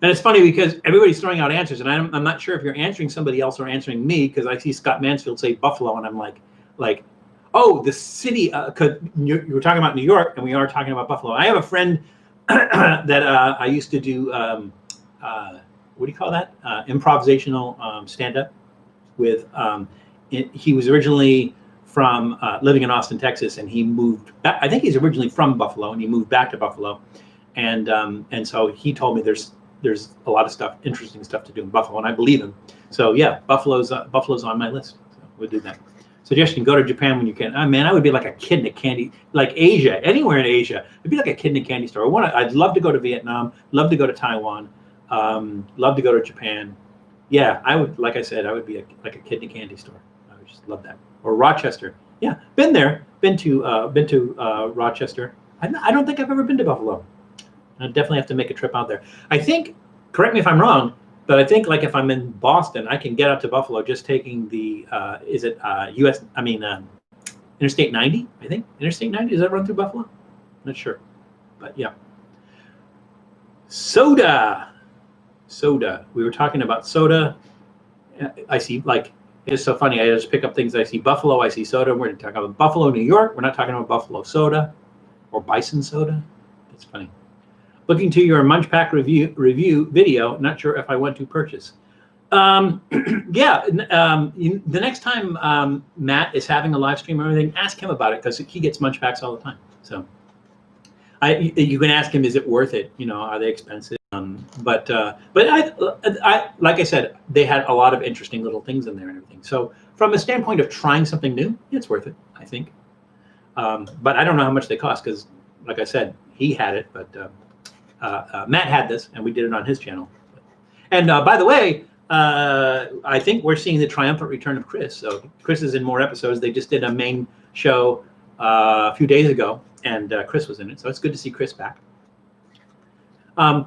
And it's funny because everybody's throwing out answers, and I'm not sure if you're answering somebody else or answering me, because I see Scott Mansfield say Buffalo, and I'm like, oh, the city, because you were talking about New York, and we are talking about Buffalo. I have a friend that I used to do, what do you call that? Improvisational stand-up with. He was originally from living in Austin, Texas, and he moved back. I think he's originally from Buffalo, and he moved back to Buffalo. And so he told me there's a lot of stuff, interesting stuff to do in Buffalo, and I believe him. So yeah, Buffalo's on my list. So we'll do that. Suggestion: go to Japan when you can. Man, I would be like a kid in a candy, like Asia, anywhere in Asia. I'd be like a kid in a candy store. I'd love to go to Vietnam. Love to go to Taiwan. Love to go to Japan. Yeah, I would. Like I said, I would be like a kid in a candy store. I would just love that. Or Rochester. Yeah, been there. Been to Rochester. I don't think I've ever been to Buffalo. I definitely have to make a trip out there. I think. Correct me if I'm wrong. But I think, like, if I'm in Boston, I can get out to Buffalo just taking the Interstate 90. I think Interstate 90, does that run through Buffalo? Not sure, but yeah. Soda. We were talking about soda. I see, like, it's so funny. I just pick up things. I see Buffalo. I see soda. We're talking about Buffalo, New York. We're not talking about Buffalo soda or Bison soda. That's funny. Looking to your Munch Pack review video. Not sure if I want to purchase. Yeah. The next time Matt is having a live stream or anything, ask him about it because he gets munch packs all the time. So you can ask him, is it worth it? You know, are they expensive? But I like I said, they had a lot of interesting little things in there and everything. So from a standpoint of trying something new, it's worth it, I think. But I don't know how much they cost because, like I said, he had it, but Matt had this, and we did it on his channel. And by the way, I think we're seeing the triumphant return of Chris. So Chris is in more episodes. They just did a main show a few days ago, and Chris was in it. So it's good to see Chris back.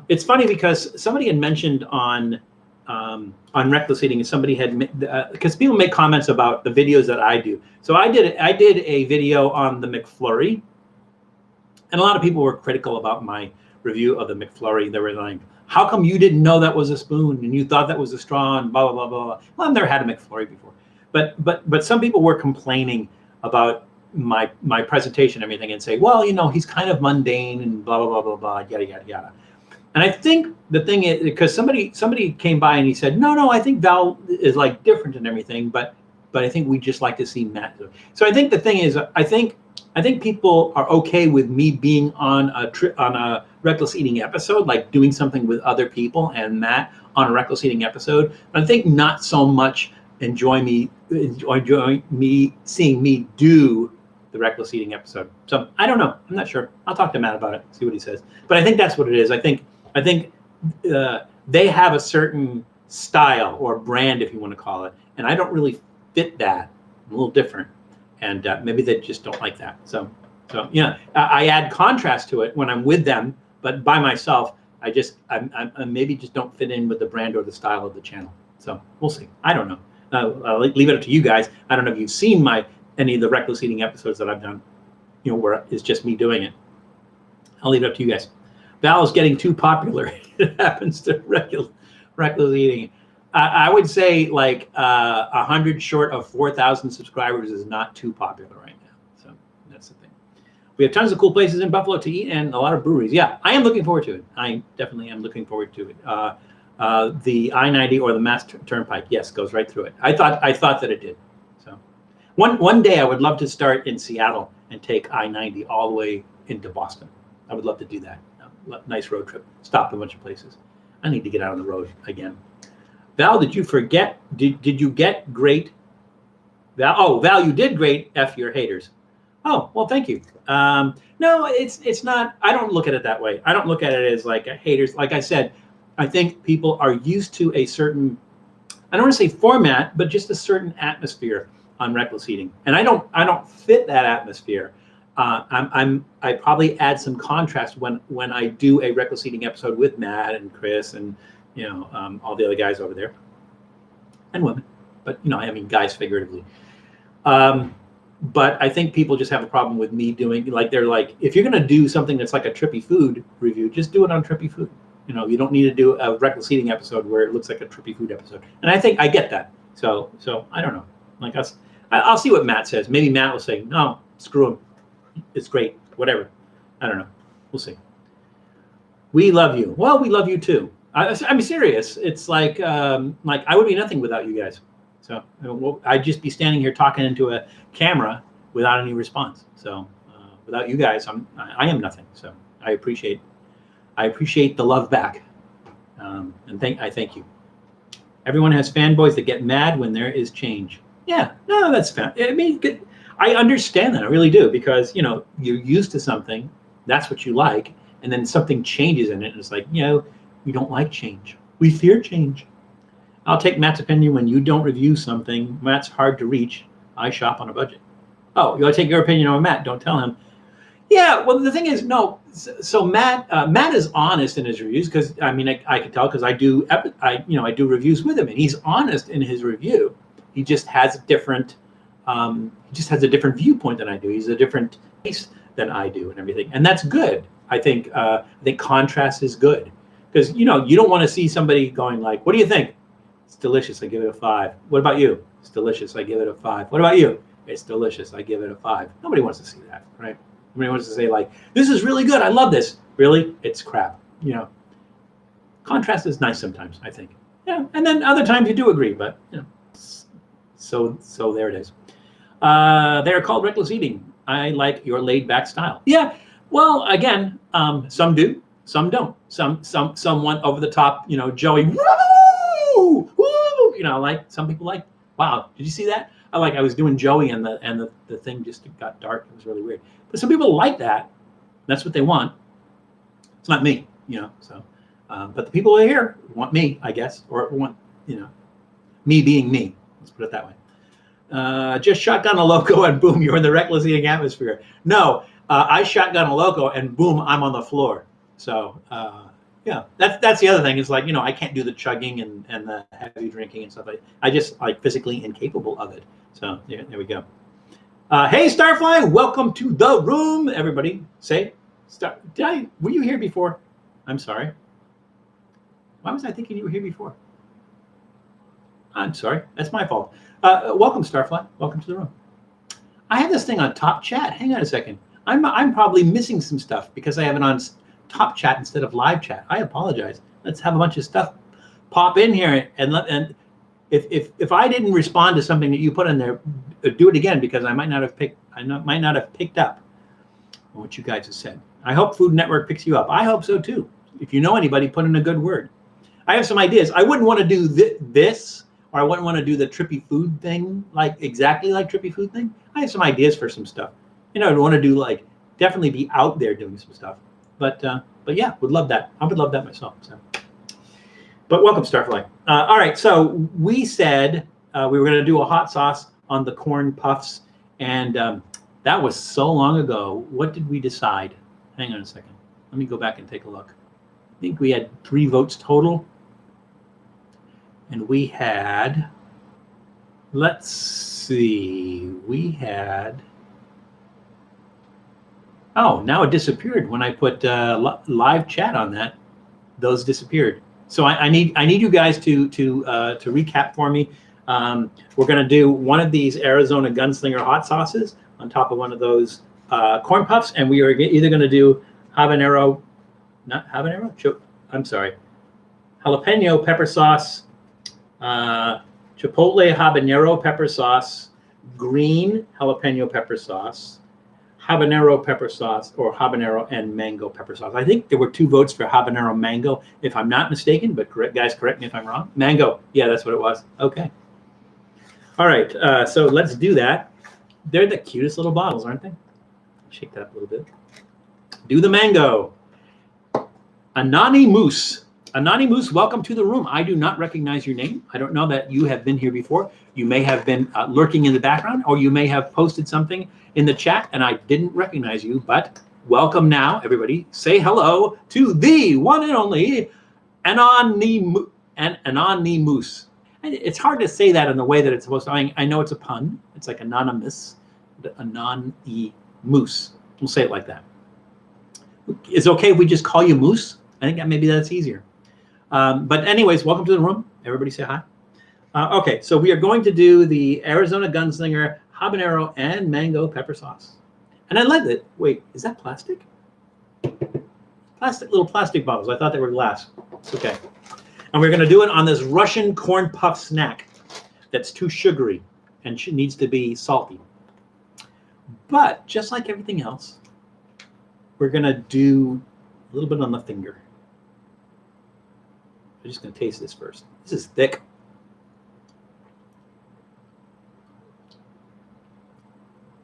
It's funny because somebody had mentioned on reckless eating, and somebody had because people make comments about the videos that I do. So I did a video on the McFlurry, and a lot of people were critical about my review of the McFlurry. They were like, how come you didn't know that was a spoon and you thought that was a straw and blah, blah, blah, blah. Well, I've never had a McFlurry before. But some people were complaining about my presentation and everything and say, well, you know, he's kind of mundane and blah, blah, blah, blah, blah, yada, yada, yada. And I think the thing is, because somebody came by and he said, no, I think Val is like different and everything, but I think we just like to see Matt do it. So I think the thing is, I think people are okay with me being on a reckless eating episode, like doing something with other people and Matt on a reckless eating episode. But I think not so much enjoy me seeing me do the reckless eating episode. So I don't know. I'm not sure. I'll talk to Matt about it, see what he says. But I think that's what it is. I think they have a certain style or brand, if you want to call it, and I don't really fit that. I'm a little different. And maybe they just don't like that. So yeah, I add contrast to it when I'm with them, but by myself, I maybe just don't fit in with the brand or the style of the channel. So we'll see. I don't know. I'll leave it up to you guys. I don't know if you've seen any of the reckless eating episodes that I've done, you know, where it's just me doing it. I'll leave it up to you guys. Val is getting too popular. It happens to reckless eating. I would say like 100 short of 4,000 subscribers is not too popular right now. So that's the thing. We have tons of cool places in Buffalo to eat and a lot of breweries. Yeah, I am looking forward to it. I definitely am looking forward to it. The I-90 or the Mass Turnpike, yes, goes right through it. I thought that it did. So one day I would love to start in Seattle and take I-90 all the way into Boston. I would love to do that. Nice road trip. Stop a bunch of places. I need to get out on the road again. Val, did you forget? Did you get great? Val, oh, Val, you did great. F your haters. Oh, well, thank you. No, it's not. I don't look at it that way. I don't look at it as like a haters. Like I said, I think people are used to a certain, I don't want to say format, but just a certain atmosphere on reckless eating, and I don't fit that atmosphere. I probably add some contrast when I do a reckless eating episode with Matt and Chris and, you know, all the other guys over there and women, but, you know, I mean, guys figuratively. But I think people just have a problem with me doing, like, they're like, if you're going to do something that's like a Trippy food review, just do it on Trippy food. You know, you don't need to do a reckless eating episode where it looks like a Trippy food episode. And I think I get that. So I don't know. Like I'll see what Matt says. Maybe Matt will say, no, screw him. It's great. Whatever. I don't know. We'll see. We love you. Well, we love you too. I'm serious. It's like I would be nothing without you guys. So I'd just be standing here talking into a camera without any response. So without you guys, I am nothing. So I appreciate the love back, and I thank you. Everyone has fanboys that get mad when there is change. Yeah, no, that's fan. I mean, I understand that. I really do, because, you know, you're used to something, that's what you like, and then something changes in it, and it's like, you know, we don't like change. We fear change. I'll take Matt's opinion when you don't review something. Matt's hard to reach. I shop on a budget. Oh, you want to take your opinion on Matt? Don't tell him. Yeah, well, the thing is, no. So Matt is honest in his reviews, because I mean, I can tell, because I do reviews with him, and he's honest in his review. He just has a different viewpoint than I do. He's a different taste than I do, and everything, and that's good. I think contrast is good, because, you know, you don't want to see somebody going like, "What do you think?" It's delicious. I give it a 5. What about you? It's delicious. I give it a 5. What about you? It's delicious. I give it a 5. Nobody wants to see that, right? Nobody wants to say like, "This is really good. I love this." Really, it's crap. You know, contrast is nice sometimes, I think. Yeah, and then other times you do agree, but you know, so there it is. They're called reckless eating. I like your laid back style. Yeah, well, again, some do, some don't. Some want over the top, you know, Joey. Woo, woo, you know, like some people like. Wow, did you see that? I was doing Joey and the thing just got dark. It was really weird. But some people like that. That's what they want. It's not me, you know. So, but the people here want me, I guess, or want, you know, me being me. Let's put it that way. Just shotgun a loco and boom, you're in the reckless eating atmosphere. No, I shotgun a loco and boom, I'm on the floor. So yeah, that's the other thing. Is like, you know, I can't do the chugging and the heavy drinking and stuff. I just like physically incapable of it. So there we go. Hey, Starfly, welcome to the room. Everybody, say, were you here before? I'm sorry. Why was I thinking you were here before? I'm sorry. That's my fault. Welcome, Starfly. Welcome to the room. I have this thing on Top Chat. Hang on a second. I'm probably missing some stuff because I have it on Top Chat instead of live chat. I apologize. Let's have a bunch of stuff pop in here and if I didn't respond to something that you put in there, do it again because I might not have picked up what you guys have said. I hope Food Network picks you up. I hope so too. If you know anybody, put in a good word. I have some ideas. I wouldn't want to do this, or I wouldn't want to do the Trippy food thing, like exactly like Trippy food thing. I have some ideas for some stuff. You know, I'd want to do like definitely be out there doing some stuff. But yeah, would love that. I would love that myself. So. But welcome, Starfly. All right, so we said we were going to do a hot sauce on the corn puffs, and that was so long ago. What did we decide? Hang on a second. Let me go back and take a look. I think we had 3 votes total, and we had, let's see, we had, oh, now it disappeared when I put live chat on that. Those disappeared. So I need you guys to recap for me. We're going to do one of these Arizona Gunslinger hot sauces on top of one of those corn puffs, and we are either going to do jalapeno pepper sauce, chipotle habanero pepper sauce, green jalapeno pepper sauce, habanero pepper sauce, or habanero and mango pepper sauce. I think there were 2 votes for habanero mango, if I'm not mistaken, but guys, correct me if I'm wrong. Mango, yeah, that's what it was. Okay. All right, so let's do that. They're the cutest little bottles, aren't they? Shake that up a little bit. Do the mango. Anani Moose. Anani Moose, welcome to the room. I do not recognize your name. I don't know that you have been here before. You may have been lurking in the background, or you may have posted something in the chat and I didn't recognize you, but welcome now, everybody. Say hello to the one and only Anani Moose. And it's hard to say that in the way that it's supposed to. I know it's a pun. It's like anonymous, Anani Moose. We'll say it like that. Is it okay if we just call you Moose? I think maybe that's easier. But anyways, welcome to the room. Everybody say hi. Okay, so we are going to do the Arizona Gunslinger habanero and mango pepper sauce. And I love it. Wait, is that plastic? Little plastic bottles. I thought they were glass. It's okay. And we're going to do it on this Russian corn puff snack that's too sugary and needs to be salty. But just like everything else, we're going to do a little bit on the finger. I'm just going to taste this first. This is thick.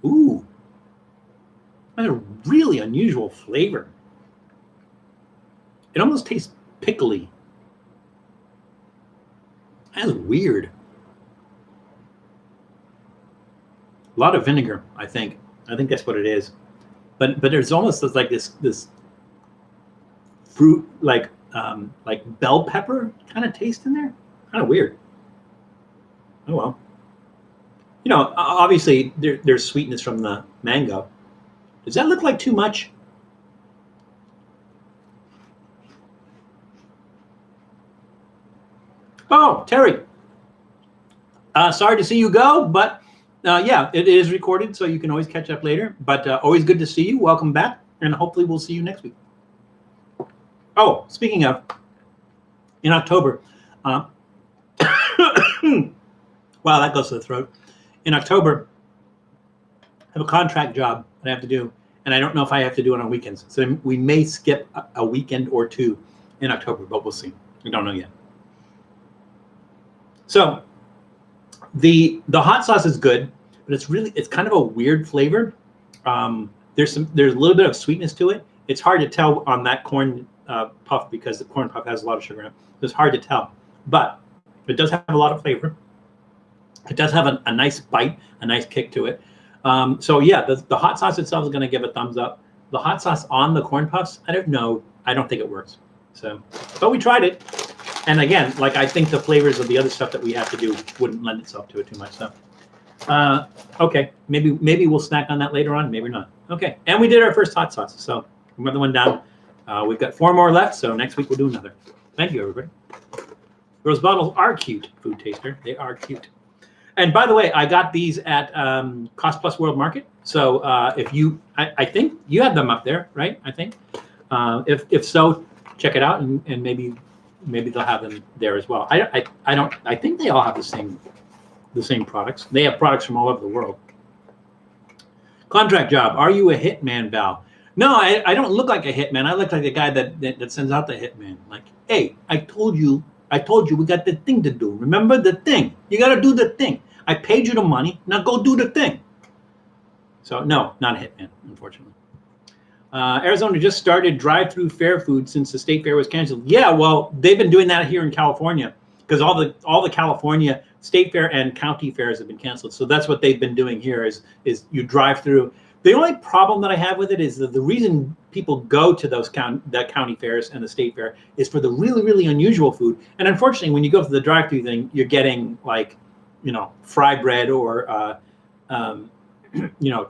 Ooh, that's a really unusual flavor. It almost tastes pickly. That's weird. A lot of vinegar, I think. I think that's what it is. But there's almost like this fruit like bell pepper kind of taste in there. Kind of weird. Oh well. You know, obviously there's sweetness from the mango. Does that look like too much? Oh, Terry. Sorry to see you go, but yeah, it is recorded, so you can always catch up later. But always good to see you. Welcome back, and hopefully we'll see you next week. Oh, speaking of, in October, Wow, that goes to the throat. In October, I have a contract job that I have to do, and I don't know if I have to do it on weekends. So we may skip a weekend or two in October, but we'll see. We don't know yet. So the hot sauce is good, but it's kind of a weird flavor. There's a little bit of sweetness to it. It's hard to tell on that corn puff because the corn puff has a lot of sugar in it. It's hard to tell, but it does have a lot of flavor. It does have a nice bite, a nice kick to it. So yeah, the hot sauce itself is going to give a thumbs up. The hot sauce on the corn puffs, I don't know. I don't think it works. So, but we tried it. And again, like I think the flavors of the other stuff that we have to do wouldn't lend itself to it too much. So, okay, maybe we'll snack on that later on. Maybe not. Okay, and we did our first hot sauce. So another one down. We've got 4 more left. So next week we'll do another. Thank you, everybody. Those bottles are cute, Food Taster. They are cute. And by the way, I got these at Cost Plus World Market. So if you, I think you have them up there, right? I think. If so, check it out, and maybe they'll have them there as well. I think they all have the same products. They have products from all over the world. Contract job. Are you a hitman, Val? No, I don't look like a hitman. I look like a guy that sends out the hitman. Like, hey, I told you we got the thing to do. Remember the thing? You got to do the thing. I paid you the money. Now go do the thing. So no, not a hitman, unfortunately. Arizona just started drive-through fair food since the state fair was canceled. Yeah, well, they've been doing that here in California because all the California state fair and county fairs have been canceled. So that's what they've been doing here is you drive through. The only problem that I have with it is that the reason people go to those county fairs and the state fair is for the really, really unusual food. And unfortunately, when you go to the drive-through thing, you're getting like, fry bread or,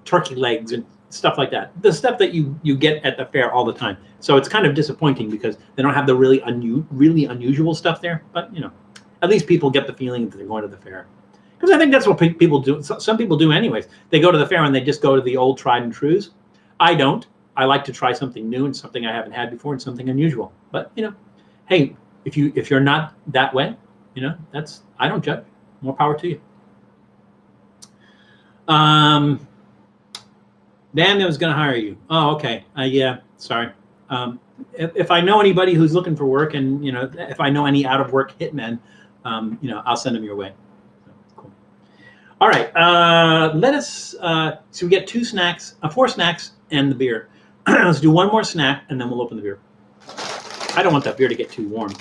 turkey legs and stuff like that. The stuff that you get at the fair all the time. So it's kind of disappointing because they don't have the really unusual stuff there. But, at least people get the feeling that they're going to the fair. Because I think that's what people do. Some people do anyways. They go to the fair and they just go to the old tried and trues. I don't. I like to try something new and something I haven't had before and something unusual. But, hey, if you're not that way, I don't judge. More power to you. Dan, I was going to hire you. Oh, okay. Yeah, sorry. If I know anybody who's looking for work and, if I know any out-of-work hitmen, I'll send them your way. Cool. All right. Let us, so we get 4 snacks and the beer. Let's do one more snack and then we'll open the beer. I don't want that beer to get too warm.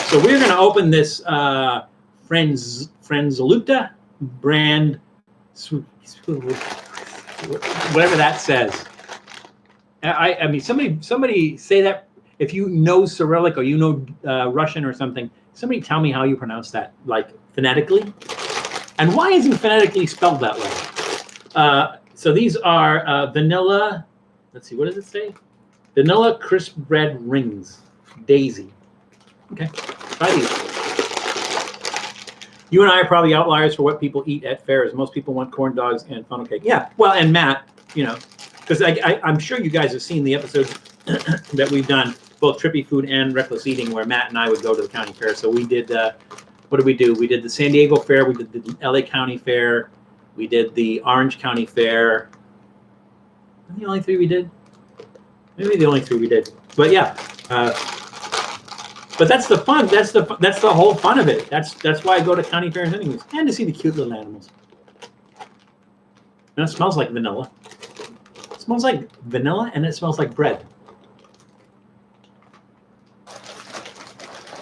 So we're going to open this Franzeluta brand, whatever that says. I mean, somebody say that. If you know Cyrillic or Russian or something, somebody tell me how you pronounce that, like phonetically. And why isn't phonetically spelled that way? So these are vanilla. Let's see, what does it say? Vanilla crisp bread rings, Daisy. Okay, try these. You and I are probably outliers for what people eat at fairs. Most people want corn dogs and funnel cake. Yeah, well, and Matt, because I'm sure you guys have seen the episodes that we've done, both Trippy Food and Reckless Eating, where Matt and I would go to the county fair. So we did, what did we do? We did the San Diego Fair, we did the LA County Fair, we did the Orange County Fair. Are the only 3 we did? Maybe the only 3 we did. But yeah, but that's the fun. That's the whole fun of it. That's why I go to county fairs anyways, and to see the cute little animals. And it smells like vanilla. It smells like vanilla, and it smells like bread.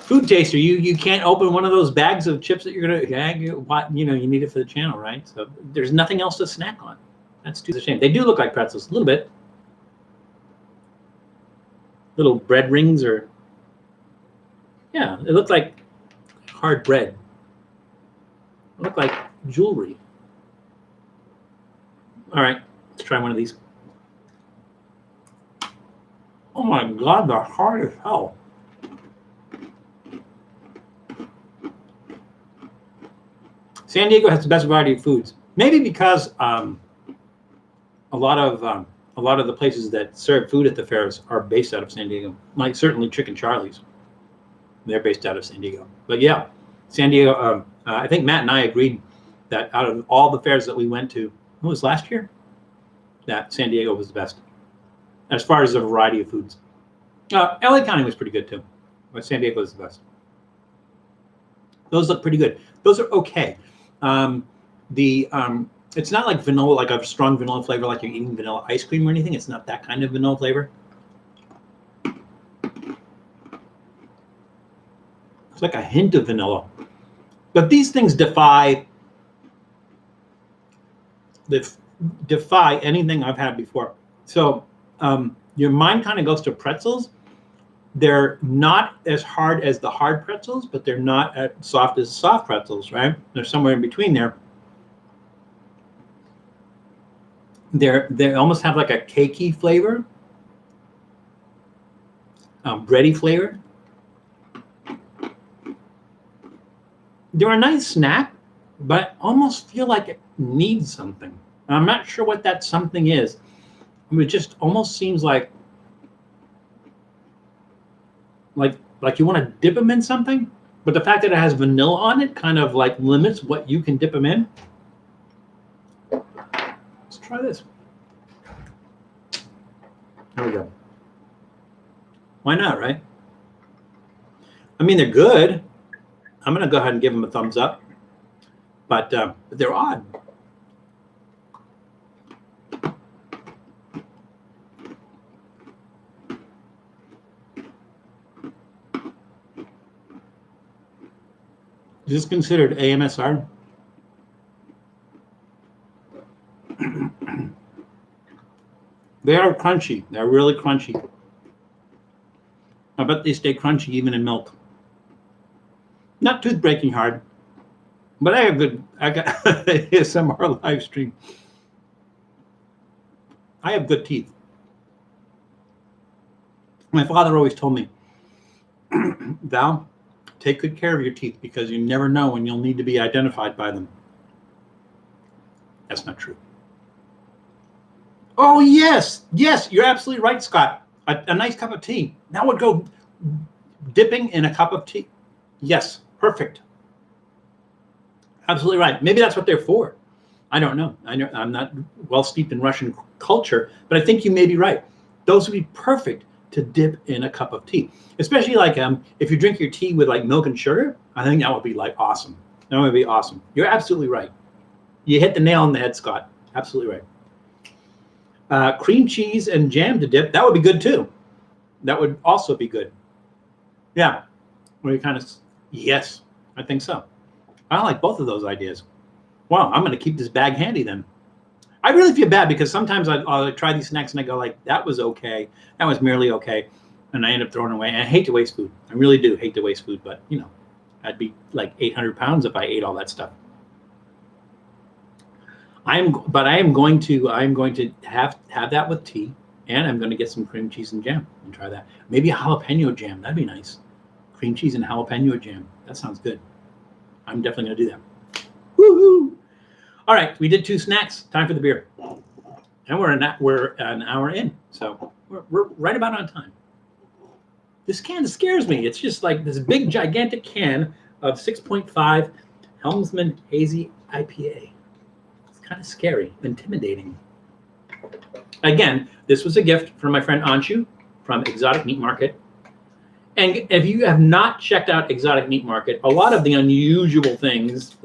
Food Taster, you can't open one of those bags of chips that you're gonna gag. You need it for the channel, right? So there's nothing else to snack on. That's too a shame. They do look like pretzels a little bit. Little bread rings or. Yeah, it looked like hard bread. It looked like jewelry. All right, let's try one of these. Oh my God, they're hard as hell. San Diego has the best variety of foods. Maybe because a lot of the places that serve food at the fairs are based out of San Diego. Like certainly Chicken Charlie's. They're based out of San Diego. But yeah, San Diego, I think Matt and I agreed that out of all the fairs that we went to, what was last year? That San Diego was the best as far as a variety of foods. LA County was pretty good too, but San Diego was the best. Those look pretty good. Those are okay. It's not like vanilla, like a strong vanilla flavor, like you're eating vanilla ice cream or anything. It's not that kind of vanilla flavor. It's like a hint of vanilla. But these things defy anything I've had before. So your mind kind of goes to pretzels. They're not as hard as the hard pretzels, but they're not as soft as soft pretzels, right? They're somewhere in between there. They almost have like a cakey flavor, bready flavor. They're a nice snack, but I almost feel like it needs something. I'm not sure what that something is. It just almost seems like you want to dip them in something, but the fact that it has vanilla on it kind of like limits what you can dip them in. Let's try this. There we go. Why not, right? I mean, they're good. I'm going to go ahead and give them a thumbs up, but they're odd. Is this considered AMSR? They are crunchy. They're really crunchy. I bet they stay crunchy even in milk. Not tooth breaking hard, but I got ASMR live stream. I have good teeth. My father always told me, Val, take good care of your teeth because you never know when you'll need to be identified by them. That's not true. Oh, yes. Yes, you're absolutely right, Scott. A nice cup of tea. That would go dipping in a cup of tea. Yes, perfect. Absolutely right. Maybe that's what they're for. I don't know. I'm not well steeped in Russian culture, but I think you may be right. Those would be perfect to dip in a cup of tea, especially like if you drink your tea with like milk and sugar. I think that would be like awesome. That would be awesome. You're absolutely right. You hit the nail on the head, Scott. Absolutely right. Cream cheese and jam to dip. That would be good too. That would also be good. Yeah. Well, you kind of, yes, I think so. I like both of those ideas. Wow, I'm going to keep this bag handy then. I really feel bad because sometimes I'll try these snacks and I go like, that was okay. That was merely okay. And I end up throwing away. And I hate to waste food. I really do hate to waste food. But, you know, I'd be like 800 pounds if I ate all that stuff. I am going to have that with tea. And I'm going to get some cream cheese and jam and try that. Maybe a jalapeno jam. That'd be nice. Cream cheese and jalapeno jam. That sounds good. I'm definitely going to do that. Woohoo! All right, we did 2 snacks. Time for the beer. And we're an hour in, so we're right about on time. This can scares me. It's just like this big, gigantic can of 6.5 Helmsman Hazy IPA. It's kind of scary, intimidating. Again, this was a gift from my friend Anshu from Exotic Meat Market. And if you have not checked out Exotic Meat Market, a lot of the unusual things,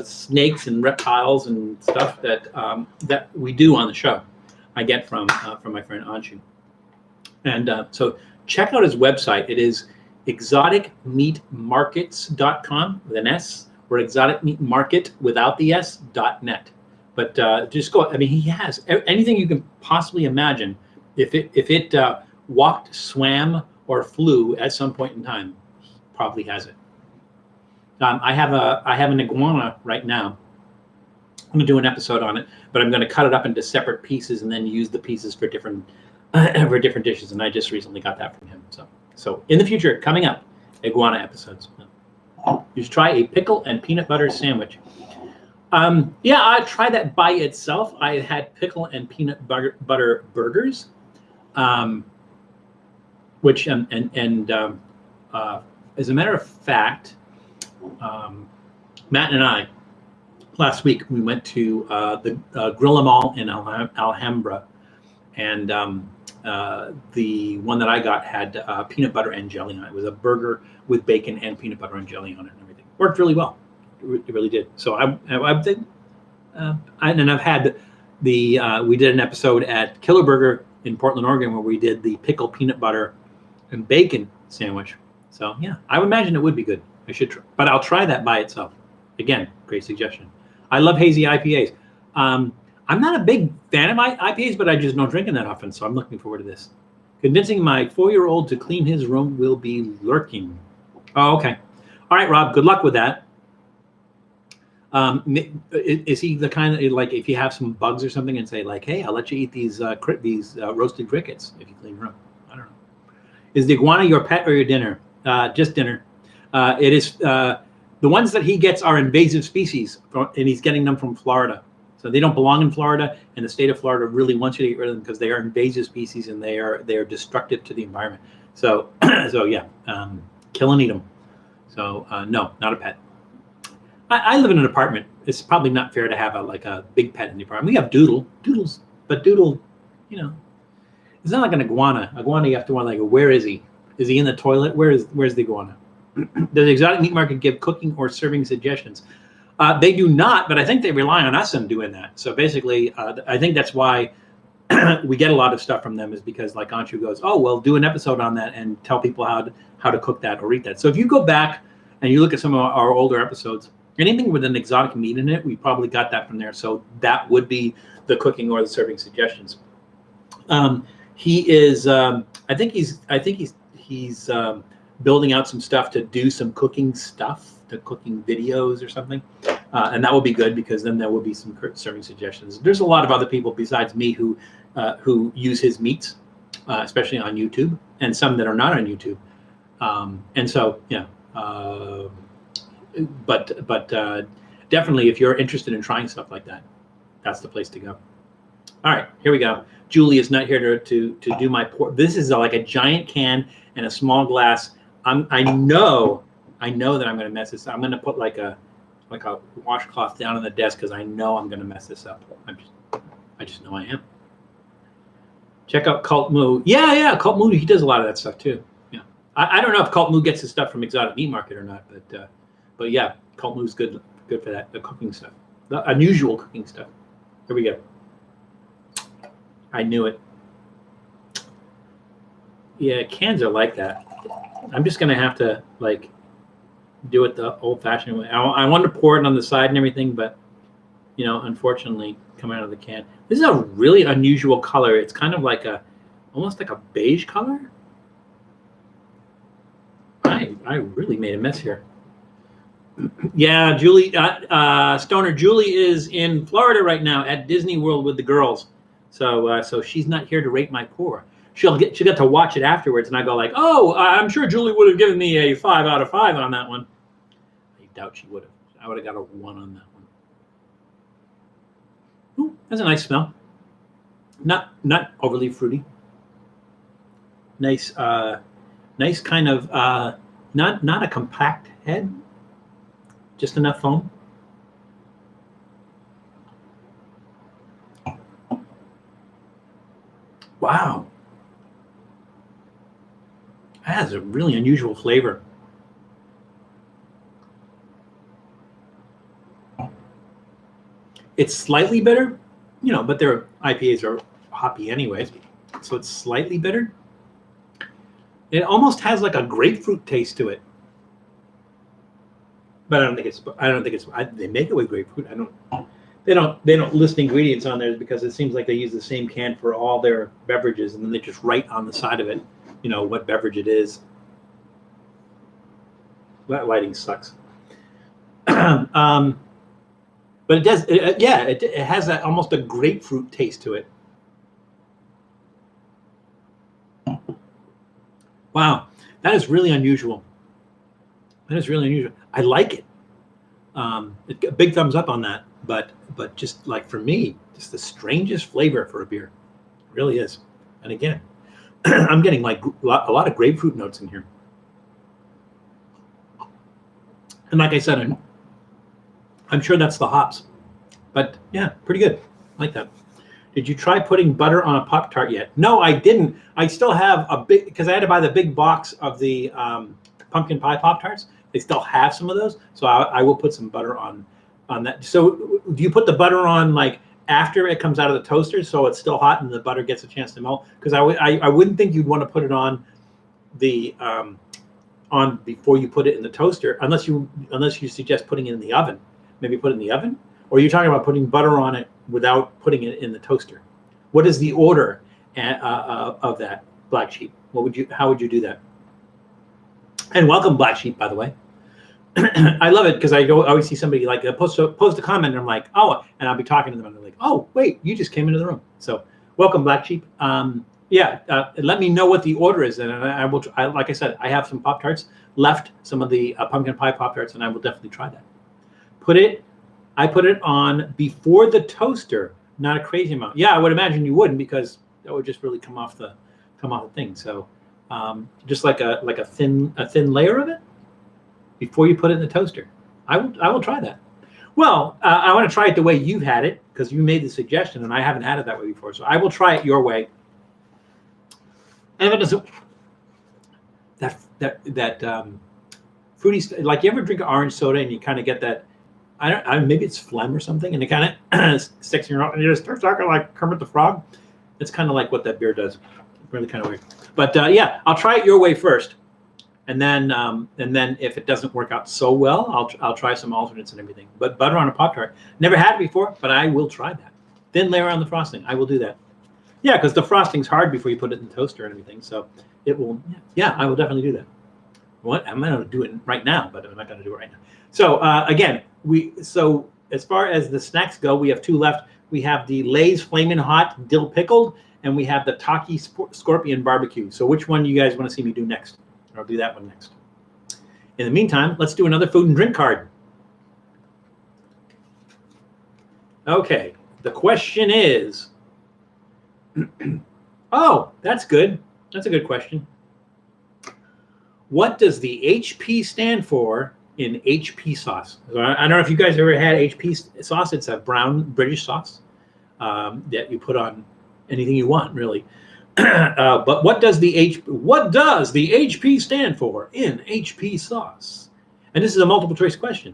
snakes and reptiles and stuff that we do on the show, I get from my friend Anshu. And so check out his website. It is exoticmeatmarkets.com with an S, or exoticmeatmarket without the S.net. But just go. I mean, he has anything you can possibly imagine. If it walked, swam, or flew at some point in time, he probably has it. I have an iguana right now. I'm gonna do an episode on it, but I'm gonna cut it up into separate pieces and then use the pieces for different dishes. And I just recently got that from him. So in the future, coming up, iguana episodes. You should try a pickle and peanut butter sandwich. Yeah, I tried that by itself. I had pickle and peanut butter burgers. Which as a matter of fact, Matt and I, last week, we went to the Grilla Mall in Alhambra, and the one that I got had peanut butter and jelly on it. It was a burger with bacon and peanut butter and jelly on it and everything. Worked really well. It really did. So I think, and I've had we did an episode at Killer Burger in Portland, Oregon, where we did the pickle peanut butter and bacon sandwich. So yeah, I would imagine it would be good. I should try, but I'll try that by itself. Again, great suggestion. I love hazy IPAs. I'm not a big fan of IPAs, but I just don't drink them that often, so I'm looking forward to this. Convincing my 4-year-old to clean his room will be lurking. Oh, okay. All right, Rob, good luck with that. Is he the kind of, like, if you have some bugs or something and say, like, hey, I'll let you eat these roasted crickets if you clean your room? I don't know. Is the iguana your pet or your dinner? Just dinner. It is. The ones that he gets are invasive species, and he's getting them from Florida. So they don't belong in Florida, and the state of Florida really wants you to get rid of them because they are invasive species and they are destructive to the environment. So so yeah, kill and eat them. So no, not a pet. I live in an apartment. It's probably not fair to have a big pet in the apartment. We have Doodles, but Doodle, it's not like an iguana. Iguana, you have to wonder, like, where is he? Is he in the toilet? Where's the iguana? Does the exotic meat market give cooking or serving suggestions? They do not, but I think they rely on us in doing that. So basically, I think that's why we get a lot of stuff from them, is because, like, Anshu goes, oh, well, do an episode on that and tell people how to cook that or eat that. So if you go back and you look at some of our older episodes, anything with an exotic meat in it, we probably got that from there. So that would be the cooking or the serving suggestions. He is, I think he's building out some stuff to do some cooking stuff, to cooking videos or something. And that will be good, because then there will be some serving suggestions. There's a lot of other people besides me who use his meats, especially on YouTube, and some that are not on YouTube. And so, yeah. But definitely, if you're interested in trying stuff like that, that's the place to go. All right, here we go. Julie is not here to do my pour. This is like a giant can and a small glass. I know that I'm going to mess this up. I'm going to put like a washcloth down on the desk, because I know I'm going to mess this up. I just know I am. Check out Cult Moo. Yeah, Cult Moo. He does a lot of that stuff too. Yeah, I don't know if Cult Moo gets his stuff from Exotic Meat Market or not, but yeah, Cult Moo's good for that, the cooking stuff, the unusual cooking stuff. Here we go. I knew it. Yeah, cans are like that. I'm just gonna have to, like, do it the old-fashioned way. I wanted to pour it on the side and everything, but unfortunately, come out of the can. This is a really unusual color. It's kind of like almost like a beige color. I really made a mess here. Yeah, Julie, Stoner Julie is in Florida right now at Disney World with the girls. So she's not here to rate my pour. She'll get to watch it afterwards, and I go like, oh, I'm sure Julie would have given me a 5 out of 5 on that one. I doubt she would have. I would have got a 1 on that one. Ooh, that's a nice smell. Not overly fruity. Nice kind of not a compact head. Just enough foam. Wow. That has a really unusual flavor. It's slightly bitter, but their IPAs are hoppy anyways, so it's slightly bitter. It almost has like a grapefruit taste to it. But I don't think it's. They make it with grapefruit. They don't list ingredients on there, because it seems like they use the same can for all their beverages, and then they just write on the side of it, what beverage it is. That lighting sucks. But it does. It has that almost a grapefruit taste to it. Wow, that is really unusual. I like it. A big thumbs up on that. But just like, for me, just the strangest flavor for a beer. It really is. And again, I'm getting like a lot of grapefruit notes in here. And like I said, I'm sure that's the hops. But yeah, pretty good. I like that. Did you try putting butter on a Pop-Tart yet? No, I didn't. I still have a big, because I had to buy the big box of the pumpkin pie Pop-Tarts. They still have some of those. So I will put some butter on that. So do you put the butter on like after it comes out of the toaster so it's still hot and the butter gets a chance to melt? Because I wouldn't think you'd want to put it on the on before you put it in the toaster, unless you suggest putting it in the oven. Maybe put it in the oven? Or are you talking about putting butter on it without putting it in the toaster? What is the order of that, Black Sheep? How would you do that? And welcome, Black Sheep, by the way. I love it because I always see somebody like post a comment and I'm like, oh, and I'll be talking to them and they're like, oh, wait, you just came into the room. So welcome, Black Sheep. Let me know what the order is, and I will. Like I said, I have some Pop-Tarts left, some of the pumpkin pie Pop-Tarts, and I will definitely try that. I put it on before the toaster, not a crazy amount. Yeah, I would imagine you wouldn't, because that would just really come off the thing. So just like a thin layer of it before you put it in the toaster. I will try that. Well, I want to try it the way you've had it, because you made the suggestion, and I haven't had it that way before. So I will try it your way. And if it doesn't, that fruity, like you ever drink orange soda and you kind of get that, maybe it's phlegm or something, and it kind of sticks in your mouth, and you just start talking like Kermit the Frog. It's kind of like what that beer does. Really kind of weird. But yeah, I'll try it your way first, and then if it doesn't work out so well, I'll try some alternates and everything. But butter on a Pop-Tart, never had it before, but I will try that. Thin layer on the frosting, I will do that. Yeah, because the frosting's hard before you put it in the toaster and everything, so it will. Yeah, I will definitely do that. I'm going to do it right now, but I'm not going to do it right now. So again, so as far as the snacks go, we have two left. We have the Lay's Flamin Hot Dill Pickle, and we have the Takis Scorpion BBQ. So which one do you guys want to see me do next? I'll do that one next. In the meantime, let's do another food and drink card. Okay, the question is, oh, that's good. That's a good question. What does the HP stand for in HP sauce? So I don't know if you guys ever had HP sauce. It's a brown British sauce that you put on anything you want, really. But what does the HP stand for in HP sauce? And this is a multiple choice question.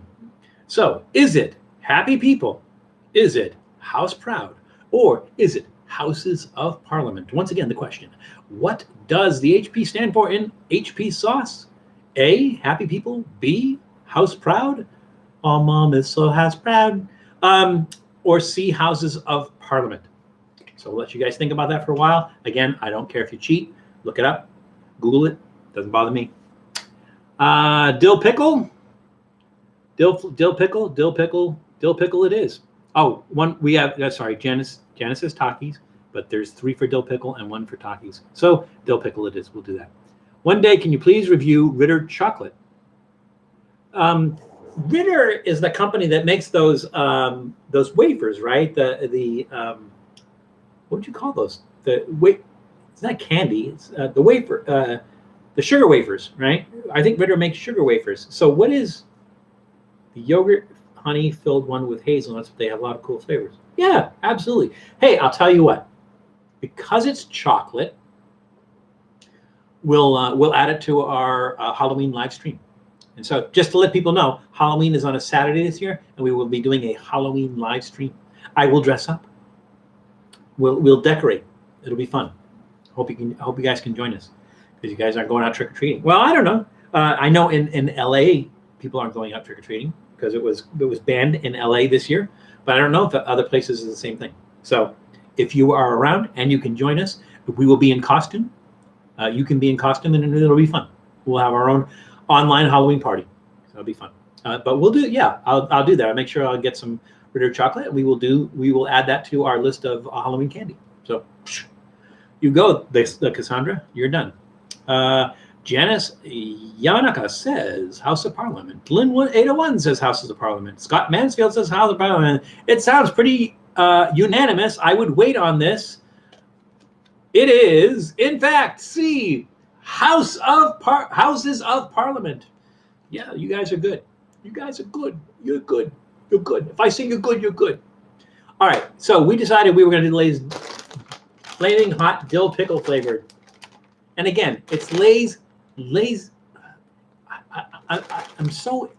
So is it happy people? Is it house proud? Or is it Houses of Parliament? Once again, the question, what does the HP stand for in HP sauce? A, happy people. B, house proud. Oh, mom is so house proud. Or C, Houses of Parliament. So we'll let you guys think about that for a while. Again, I don't care if you cheat. Look it up. Google it. Doesn't bother me. Dill pickle. Dill pickle it is. Oh, one we have, sorry, Janice says Takis, but there's 3 for dill pickle and 1 for Takis. So dill pickle it is. We'll do that. One day, can you please review Ritter chocolate? Ritter is the company that makes those wafers, right? What would you call those? It's not candy. It's the wafer, the sugar wafers, right? I think Ritter makes sugar wafers. So what is the yogurt honey filled one with hazelnuts? They have a lot of cool flavors. Yeah, absolutely. Hey, I'll tell you what. Because it's chocolate, we'll add it to our Halloween live stream. And so just to let people know, Halloween is on a Saturday this year, and we will be doing a Halloween live stream. I will dress up. We'll decorate. It'll be fun. I hope you guys can join us, because you guys aren't going out trick or treating. Well, I don't know. I know in LA people aren't going out trick or treating because it was banned in LA this year, but I don't know if the other places is the same thing. So if you are around and you can join us, we will be in costume. You can be in costume, and it'll be fun. We'll have our own online Halloween party. So it'll be fun. But we'll do, yeah, I'll do that. I'll make sure I'll get some Ritter chocolate. We will add that to our list of Halloween candy. So you go, Cassandra. You're done. Janice Yanaka says House of Parliament. Linwood 801 says Houses of Parliament. Scott Mansfield says House of Parliament. It sounds pretty unanimous. I would wait on this. It is, in fact, C, Houses of Parliament. Yeah, you guys are good. You guys are good. You're good. You're good. If I say you're good, you're good. All right. So we decided we were going to do Lay's Flaming Hot Dill Pickle flavored. And again, it's Lay's. I'm so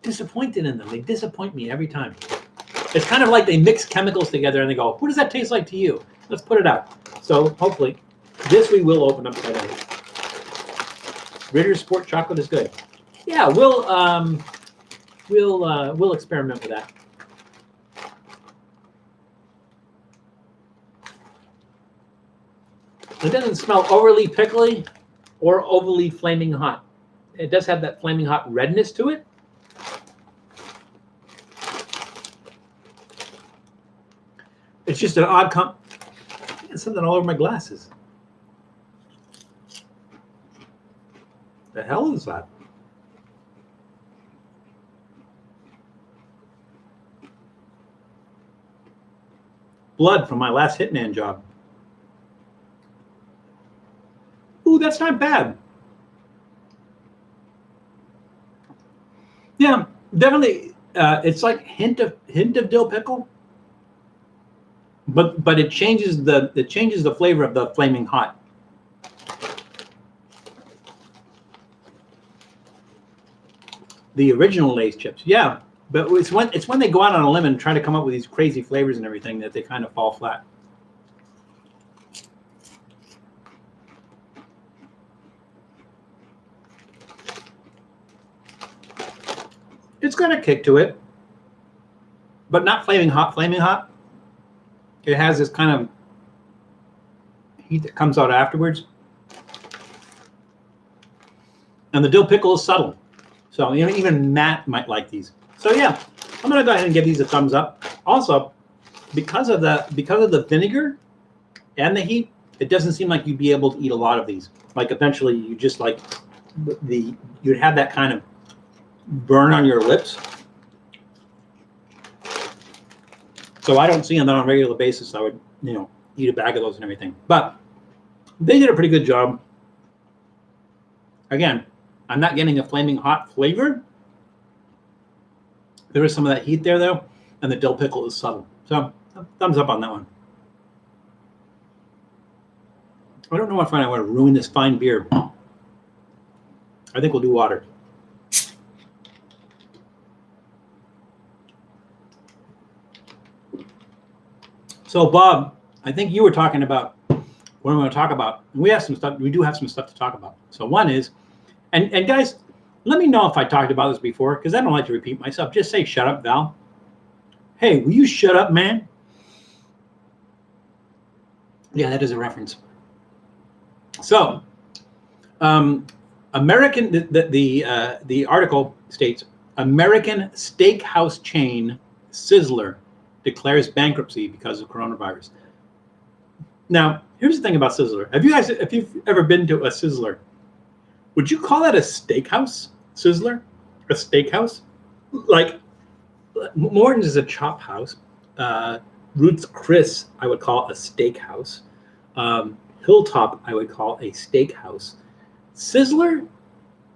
disappointed in them. They disappoint me every time. It's kind of like they mix chemicals together and they go, what does that taste like to you? Let's put it out. So hopefully this we will open up today. Ritter's Sport Chocolate is good. Yeah, we'll experiment with that. It doesn't smell overly pickly or overly flaming hot. It does have that flaming hot redness to it. It's just an odd There's something all over my glasses. The hell is that? Blood from my last Hitman job. Ooh, that's not bad. Yeah, definitely. It's like hint of dill pickle, but it changes the flavor of the flaming hot. The original Lay's chips, yeah, but it's when they go out on a limb and try to come up with these crazy flavors and everything that they kind of fall flat. It's got a kick to it, but not flaming hot. Flaming hot. It has this kind of heat that comes out afterwards, and the dill pickle is subtle. So even Matt might like these. So yeah, I'm gonna go ahead and give these a thumbs up. Also, because of the vinegar and the heat, it doesn't seem like you'd be able to eat a lot of these. Like eventually, you just like you'd have that kind of burn on your lips. So I don't see them on a regular basis. I would, eat a bag of those and everything. But they did a pretty good job. Again, I'm not getting a flaming hot flavor. There is some of that heat there though, and the dill pickle is subtle. So thumbs up on that one. I don't know if I want to ruin this fine beer. I think we'll do water. So Bob, I think you were talking about what I'm going to talk about. We have some stuff. We do have some stuff to talk about. So one is, and guys, let me know if I talked about this before, because I don't like to repeat myself. Just say, shut up, Val. Hey, will you shut up, man? Yeah, that is a reference. So, American, the article states, American steakhouse chain Sizzler declares bankruptcy because of coronavirus. Now, here's the thing about Sizzler. If you've ever been to a Sizzler, would you call that a steakhouse? Sizzler? A steakhouse? Like, Morton's is a chop house. Ruth's Chris, I would call a steakhouse. Hilltop, I would call a steakhouse. Sizzler,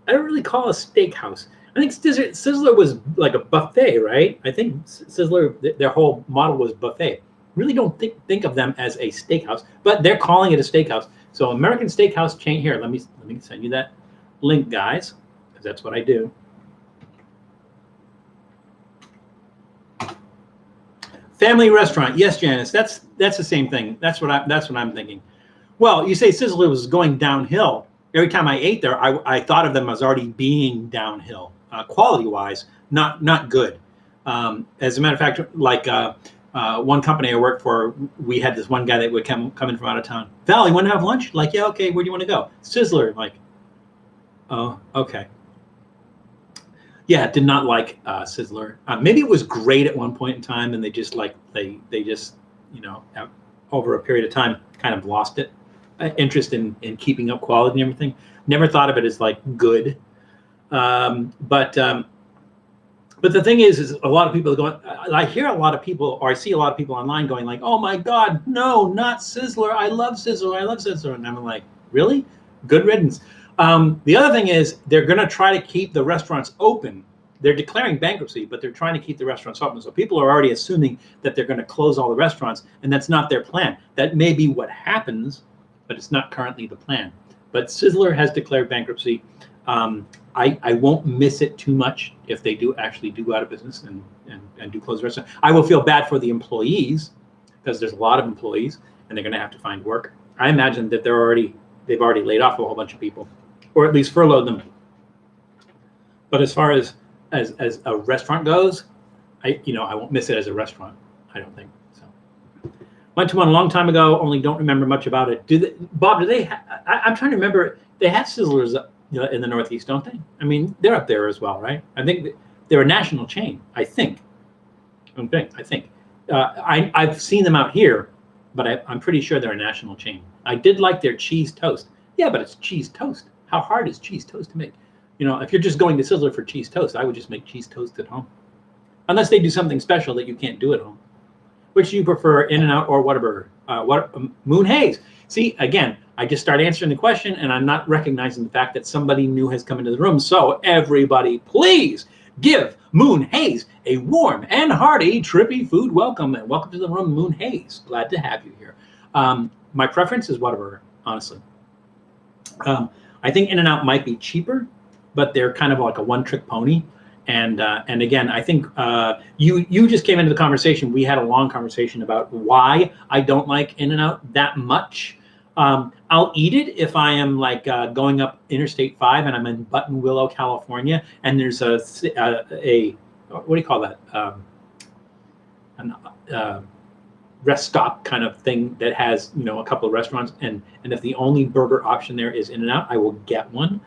I don't really call a steakhouse. I think Sizzler was like a buffet, right? I think Sizzler, their whole model was buffet. Really don't think of them as a steakhouse, but they're calling it a steakhouse. So American steakhouse chain here. Let me send you that link, guys, because that's what I do. Family restaurant, yes, Janice. That's the same thing. That's what I'm thinking. Well, you say Sizzler was going downhill. Every time I ate there, I thought of them as already being downhill, quality-wise, not good. As a matter of fact, like one company I worked for, we had this one guy that would come in from out of town. Val, you want to have lunch? Like, yeah, okay. Where do you want to go? Sizzler. Like, oh, okay. Yeah, did not like Sizzler. Maybe it was great at one point in time, and they just they just over a period of time kind of lost it. Interest in keeping up quality and everything. Never thought of it as like good, but the thing is a lot of people are going. I hear a lot of people, or I see a lot of people online going like, "Oh my God, no, not Sizzler! I love Sizzler! I love Sizzler!" And I'm like, "Really? Good riddance." The other thing is they're going to try to keep the restaurants open. they're declaring bankruptcy, but they're trying to keep the restaurants open. So people are already assuming that they're going to close all the restaurants, and that's not their plan. That may be what happens, but it's not currently the plan. But Sizzler has declared bankruptcy. I won't miss it too much if they do actually do go out of business and do close the restaurant. I will feel bad for the employees because there's a lot of employees and they're going to have to find work. I imagine that they've already laid off a whole bunch of people, or at least furloughed them. But as far as a restaurant goes, I won't miss it as a restaurant. I don't think so. Went to one a long time ago. Only don't remember much about it. Bob? Do they? I'm trying to remember. They have Sizzlers in the Northeast, don't they? I mean, they're up there as well, right? I think they're a national chain. I think. I've seen them out here, but I'm pretty sure they're a national chain. I did like their cheese toast. Yeah, but it's cheese toast. How hard is cheese toast to make? If you're just going to Sizzler for cheese toast, I would just make cheese toast at home. Unless they do something special that you can't do at home. Which do you prefer, In-N-Out or Whataburger? Moon Haze. See, again, I just start answering the question, and I'm not recognizing the fact that somebody new has come into the room. So everybody, please give Moon Haze a warm and hearty Trippy food welcome. And welcome to the room, Moon Haze. Glad to have you here. My preference is Whataburger, honestly. I think In-N-Out might be cheaper, but they're kind of like a one-trick pony. And again, I think you just came into the conversation. We had a long conversation about why I don't like In-N-Out that much. I'll eat it if I am like going up Interstate 5 and I'm in Buttonwillow, California, and there's a what do you call that? Rest stop kind of thing that has a couple of restaurants, and if the only burger option there is In-N-Out, I will get one.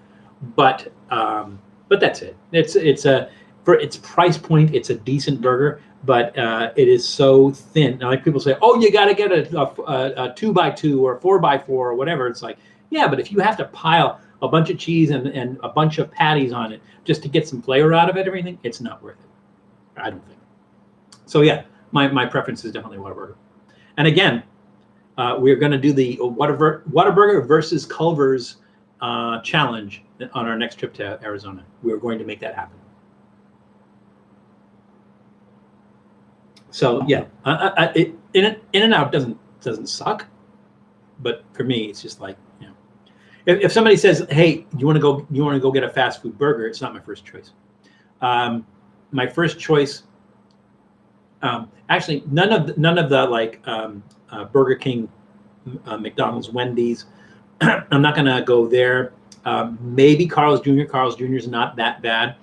But that's it. It's for its price point, it's a decent burger, but it is so thin. Now, like people say, oh, you got to get a 2x2 or 4x4 or whatever. It's like, yeah, but if you have to pile a bunch of cheese and a bunch of patties on it just to get some flavor out of it, everything, it's not worth it. I don't think. So yeah, my preference is definitely Whataburger. And again, we're going to do the Whataburger versus Culver's challenge on our next trip to Arizona. We're going to make that happen. So yeah, In-N-Out doesn't suck, but for me, it's just like if somebody says, "Hey, you want to go get a fast food burger?" It's not my first choice. My first choice, actually, none of the like Burger King, McDonald's, Wendy's. I'm not going to go there. Maybe Carl's Jr. Carl's Jr. is not that bad.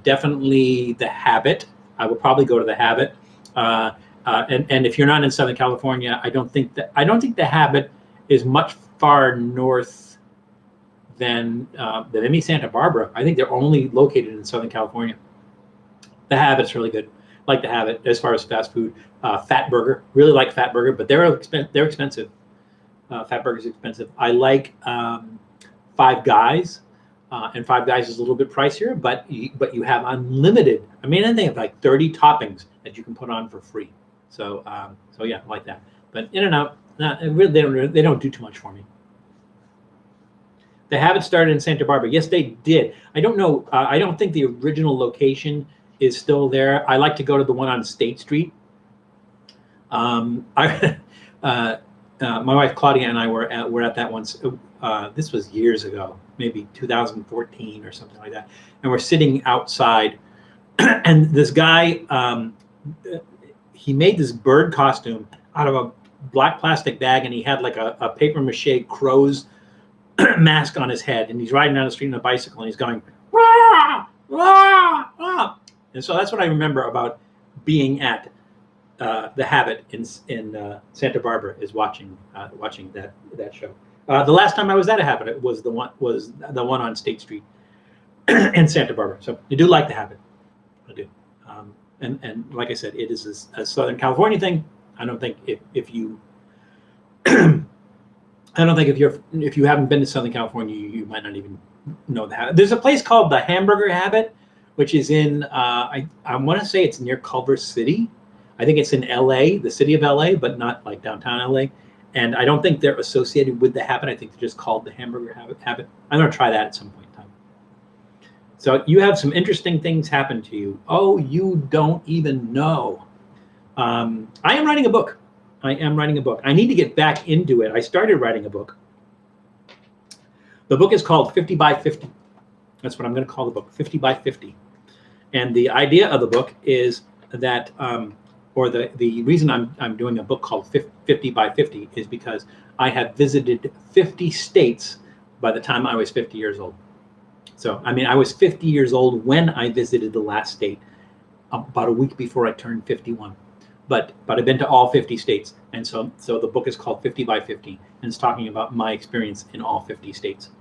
Definitely the Habit. I will probably go to the Habit. And if you're not in Southern California, I don't think the Habit is much far north than maybe Santa Barbara. I think they're only located in Southern California. The Habit's really good. Like the Habit as far as fast food. Fat Burger, really like Fat Burger, but they're expensive. Fat Burger's expensive. I like Five Guys, and Five Guys is a little bit pricier, but you have unlimited. I mean, I think they have like 30 toppings that you can put on for free. So yeah, I like that. But In-N-Out, they don't do too much for me. The Habit started in Santa Barbara. Yes, they did. I don't know. I don't think the original location is still there. I like to go to the one on State Street. My wife Claudia and I were at that once. This was years ago, maybe 2014 or something like that. And we're sitting outside, and this guy, he made this bird costume out of a black plastic bag, and he had like a paper mache crow's mask on his head, and he's riding down the street on a bicycle, and he's going, "Rah, rah, rah." And so that's what I remember about being at the Habit in Santa Barbara, is watching that show. The last time I was at a Habit was the one on State Street in Santa Barbara. So I do like the Habit, I do. And like I said, it is a Southern California thing. I don't think if you haven't been to Southern California, you might not even know the Habit. There's a place called the Hamburger Habit, which is in I want to say it's near Culver City. I think it's in LA, the city of LA, but not like downtown LA. And I don't think they're associated with the Habit. I think they're just called the Hamburger Habit. I'm going to try that at some point in time. So you have some interesting things happen to you. Oh, you don't even know. I am writing a book. I am writing a book. I need to get back into it. I started writing a book. The book is called 50 by 50. That's what I'm going to call the book, 50 by 50. And the idea of the book is that, or the reason I'm doing a book called 50 by 50 is because I have visited 50 states by the time I was 50 years old. So, I mean, I was 50 years old when I visited the last state, about a week before I turned 51. But I've been to all 50 states. And so the book is called 50 by 50, and it's talking about my experience in all 50 states.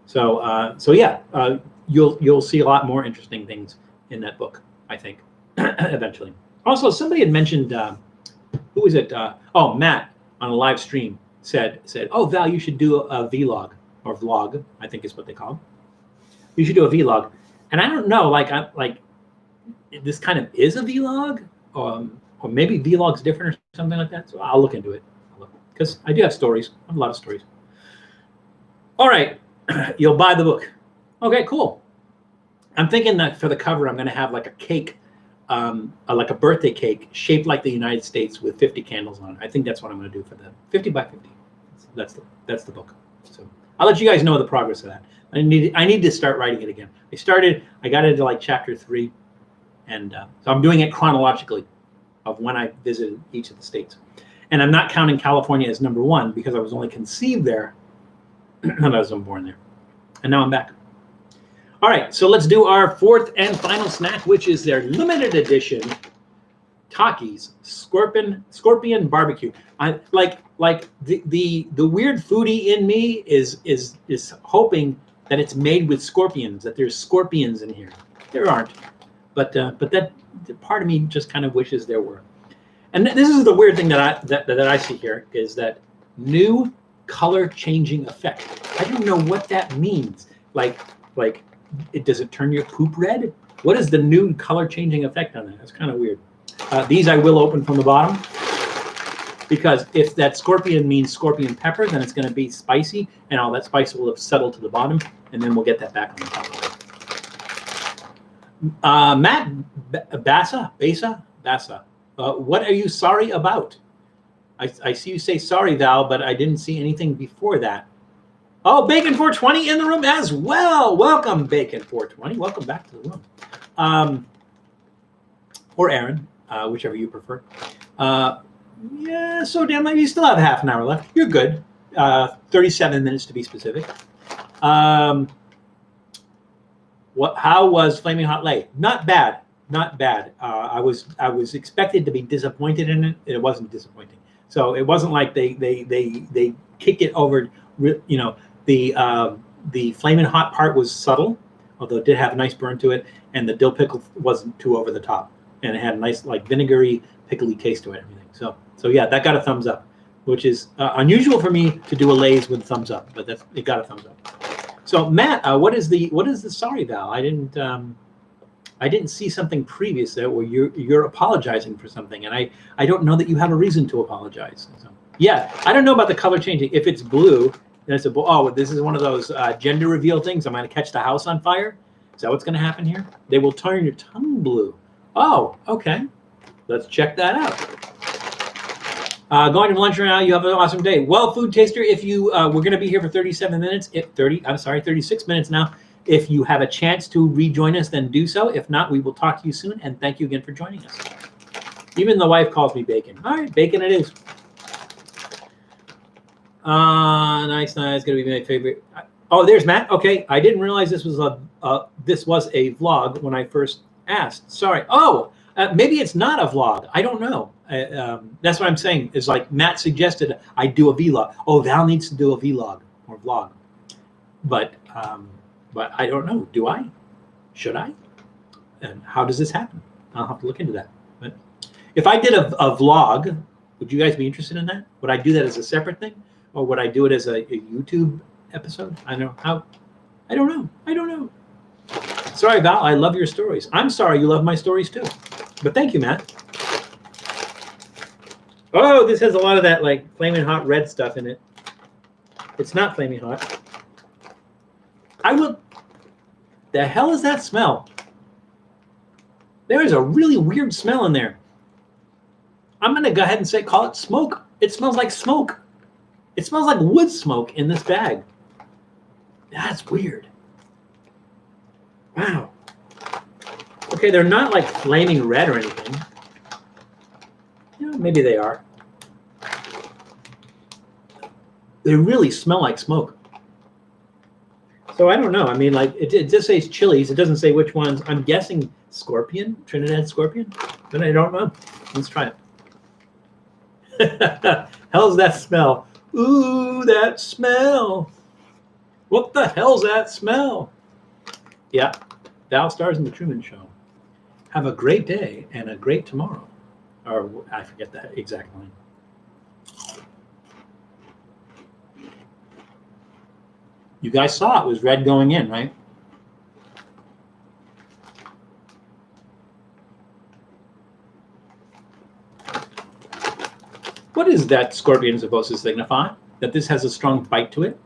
So yeah, you'll see a lot more interesting things in that book, I think, eventually. Also, somebody had mentioned, who was it? Oh, Matt on a live stream said, oh, Val, you should do a vlog, or vlog, I think is what they call it. You should do a vlog. And I don't know, like this kind of is a vlog, or maybe vlog's different or something like that. So I'll look into it, because I do have stories. I have a lot of stories. All right, you'll buy the book. Okay, cool. I'm thinking that for the cover, I'm going to have like a cake, like a birthday cake shaped like the United States with 50 candles on it. I think that's what I'm going to do for the 50 by 50. That's the book. So I'll let you guys know the progress of that. I need to start writing it again. I got into like chapter 3, and so I'm doing it chronologically of when I visited each of the states. And I'm not counting California as number 1 because I was only conceived there and I wasn't born there. And now I'm back. All right, so let's do our 4th and final snack, which is their limited edition Takis Scorpion BBQ. I like the weird foodie in me is hoping that it's made with scorpions, that there's scorpions in here. There aren't, but that part of me just kind of wishes there were. And this is the weird thing that I see here, is that new color changing effect. I don't know what that means. Like does it turn your poop red? What is the new color changing effect on that? That's kind of weird. These I will open from the bottom, because if that scorpion means scorpion pepper, then it's going to be spicy, and all that spice will have settled to the bottom, and then we'll get that back on the top. Matt Bassa, what are you sorry about? I see you say sorry, Val, but I didn't see anything before that. Oh, Bacon 420 in the room as well. Welcome, Bacon 420. Welcome back to the room. Or Aaron, whichever you prefer. Yeah, so Dan, you still have half an hour left. You're good. 37 minutes to be specific. How was Flamin Hot Lay? Not bad. Not bad. I was expected to be disappointed in it. It wasn't disappointing. So it wasn't like they kicked it over. You know, the Flamin Hot part was subtle, although it did have a nice burn to it, and the dill pickle wasn't too over the top, and it had a nice like vinegary, pickly taste to it. Everything. So yeah, that got a thumbs up, which is unusual for me to do a Lay's with thumbs up, but it got a thumbs up. So Matt, what is the sorry, Val? I didn't see something previous there where you're apologizing for something, and I don't know that you have a reason to apologize. So, yeah, I don't know about the color changing. If it's blue, then it's this is one of those gender reveal things. I'm going to catch the house on fire. Is that what's going to happen here? They will turn your tongue blue. Oh, okay. Let's check that out. Going to lunch right now. You have an awesome day. Well, food taster, if you we're going to be here for 37 minutes. 36 minutes now. If you have a chance to rejoin us, then do so. If not, we will talk to you soon. And thank you again for joining us. Even the wife calls me Bacon. All right, Bacon it is. Nice. Gonna be my favorite. Oh, there's Matt. Okay, I didn't realize this was a vlog when I first asked. Sorry. Oh, maybe it's not a vlog. I don't know. That's what I'm saying. Is like Matt suggested I do a vlog. Oh, Val needs to do a vlog or vlog, but I don't know. Do I? Should I? And how does this happen? I'll have to look into that. But if I did a vlog, would you guys be interested in that? Would I do that as a separate thing? Or would I do it as a YouTube episode? I don't know how. I don't know. Sorry, Val. I love your stories. I'm sorry you love my stories too. But thank you, Matt. Oh, this has a lot of that like Flamin' Hot red stuff in it. It's not Flamin' Hot. the hell is that smell? There is a really weird smell in there. I'm going to go ahead and say, call it smoke. It smells like smoke. It smells like wood smoke in this bag. That's weird. Wow. Okay, they're not like flaming red or anything. You know, maybe they are. They really smell like smoke. So I don't know. I mean, like, it just says chilies. It doesn't say which ones. I'm guessing Scorpion, Trinidad Scorpion. But I don't know. Let's try it. Hell's that smell? Ooh, that smell. What the hell's that smell? Yeah, Val stars in The Truman Show. Have a great day and a great tomorrow. Or I forget that exact line. You guys saw it was red going in, right? What is that Scorpion supposed to signify? That this has a strong bite to it?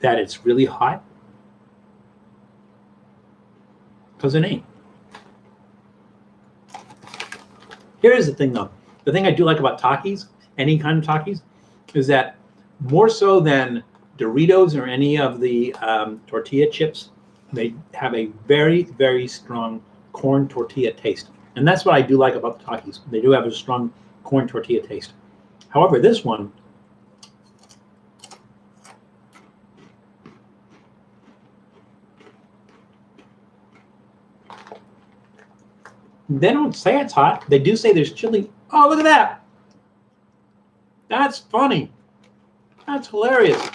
That it's really hot? Because it ain't. Here's the thing, though. The thing I do like about Takis, any kind of Takis, is that more so than Doritos or any of the tortilla chips, they have a very, very strong corn tortilla taste. And that's what I do like about the Takis. They do have a strong corn tortilla taste. However, this one, they don't say it's hot. They do say there's chili. Oh, look at that. That's funny. That's hilarious.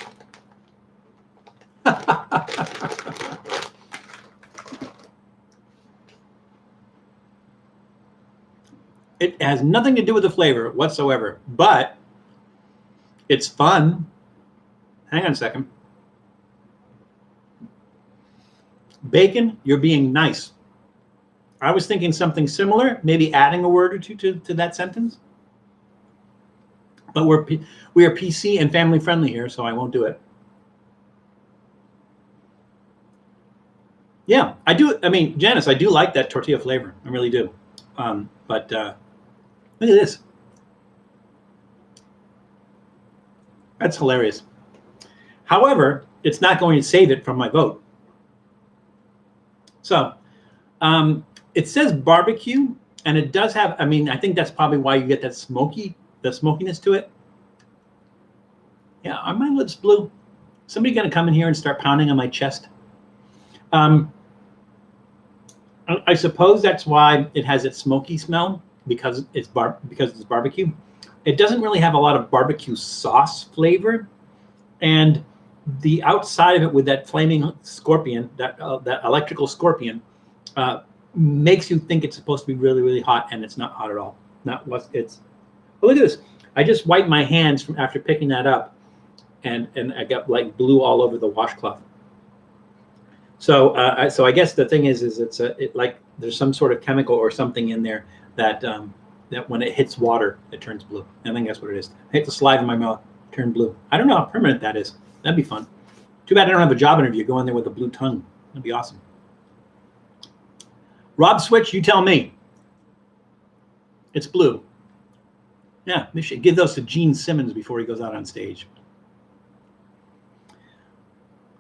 It has nothing to do with the flavor whatsoever, but it's fun. Hang on a second. Bacon, you're being nice. I was thinking something similar, maybe adding a word or two to that sentence. But we are PC and family friendly here, so I won't do it. Yeah, I do. I mean, Janice, I do like that tortilla flavor. I really do. But look at this. That's hilarious. However, it's not going to save it from my vote. So it says barbecue, and it does have, I mean, I think that's probably why you get that smokiness to it. Yeah, are my lips blue? Somebody going to come in here and start pounding on my chest? I suppose that's why it has its smoky smell, because it's barbecue. It doesn't really have a lot of barbecue sauce flavor, and the outside of it with that flaming scorpion, that electrical scorpion, makes you think it's supposed to be really, really hot, and it's not hot at all. Not what it's. Oh, look at this! I just wiped my hands from after picking that up, and I got like blue all over the washcloth. So I guess the thing is it's like there's some sort of chemical or something in there that that when it hits water, it turns blue. I think that's what it is. I hit the saliva in my mouth, turn blue. I don't know how permanent that is. That'd be fun. Too bad I don't have a job interview. Go in there with a blue tongue. That'd be awesome. Rob Switch, you tell me. It's blue. Yeah, we should give those to Gene Simmons before he goes out on stage.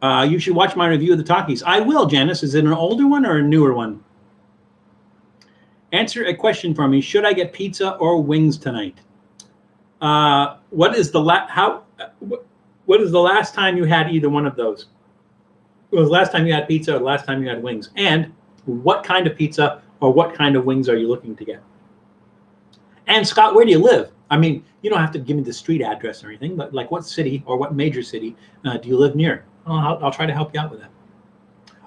You should watch my review of the Takis. I will, Janice. Is it an older one or a newer one? Answer a question for me. Should I get pizza or wings tonight? What is the last time you had either one of those? What was the last time you had pizza or the last time you had wings? And what kind of pizza or what kind of wings are you looking to get? And Scott, where do you live? I mean, you don't have to give me the street address or anything, but like what city or what major city do you live near? I'll try to help you out with that.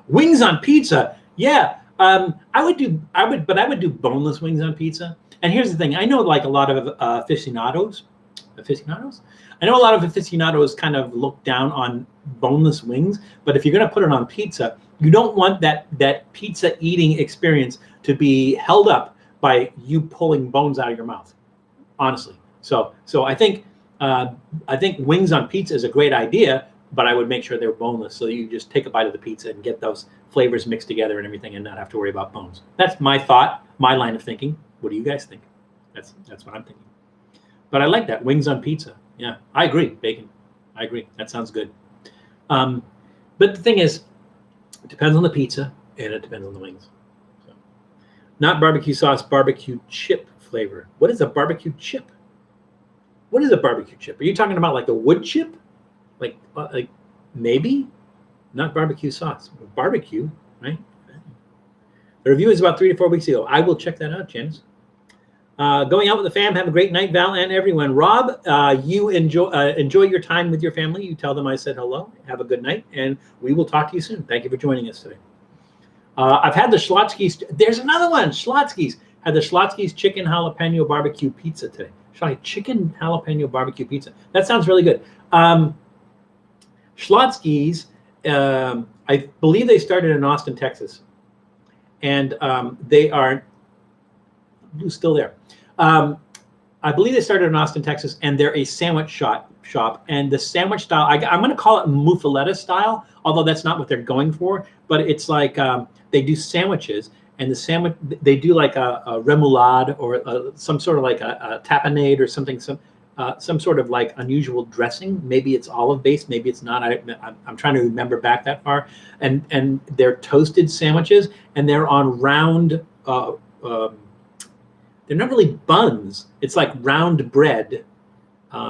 Wings on pizza. Yeah. I would do boneless wings on pizza. And here's the thing. I know like a lot of aficionados. I know a lot of aficionados kind of look down on boneless wings, but if you're going to put it on pizza, you don't want that pizza eating experience to be held up by you pulling bones out of your mouth, honestly. So I think wings on pizza is a great idea, but I would make sure they're boneless, so you just take a bite of the pizza and get those flavors mixed together and everything, and not have to worry about bones. That's my thought, my line of thinking. What do you guys think? That's what I'm thinking. But I like that, wings on pizza. Yeah, I agree, bacon. I agree. That sounds good. But the thing is, it depends on the pizza and it depends on the wings. So, not barbecue sauce, barbecue chip flavor. What is a barbecue chip? What is a barbecue chip? Are you talking about like the wood chip? Like maybe? Not barbecue sauce. Barbecue, right? The review is about 3 to 4 weeks ago. I will check that out, Janice. Going out with the fam. Have a great night, Val, and everyone. Rob, you enjoy your time with your family. You tell them I said hello. Have a good night, and we will talk to you soon. Thank you for joining us today. I've had the Schlotzsky's. There's another one. Schlotzsky's. Had the Schlotzsky's chicken jalapeno barbecue pizza today. Chicken jalapeno barbecue pizza. That sounds really good. Schlotzsky's, I believe they started in Austin, Texas, and they are still there. I believe they started in Austin, Texas, and they're a sandwich shop. And the sandwich style, I'm going to call it muffaletta style, although that's not what they're going for. But it's like they do sandwiches, and the sandwich they do like a remoulade or some sort of like a tapenade or something, some sort of like unusual dressing. Maybe it's olive based, maybe it's not. I'm trying to remember back that far. And they're toasted sandwiches, and they're on round. They're not really buns. It's like round bread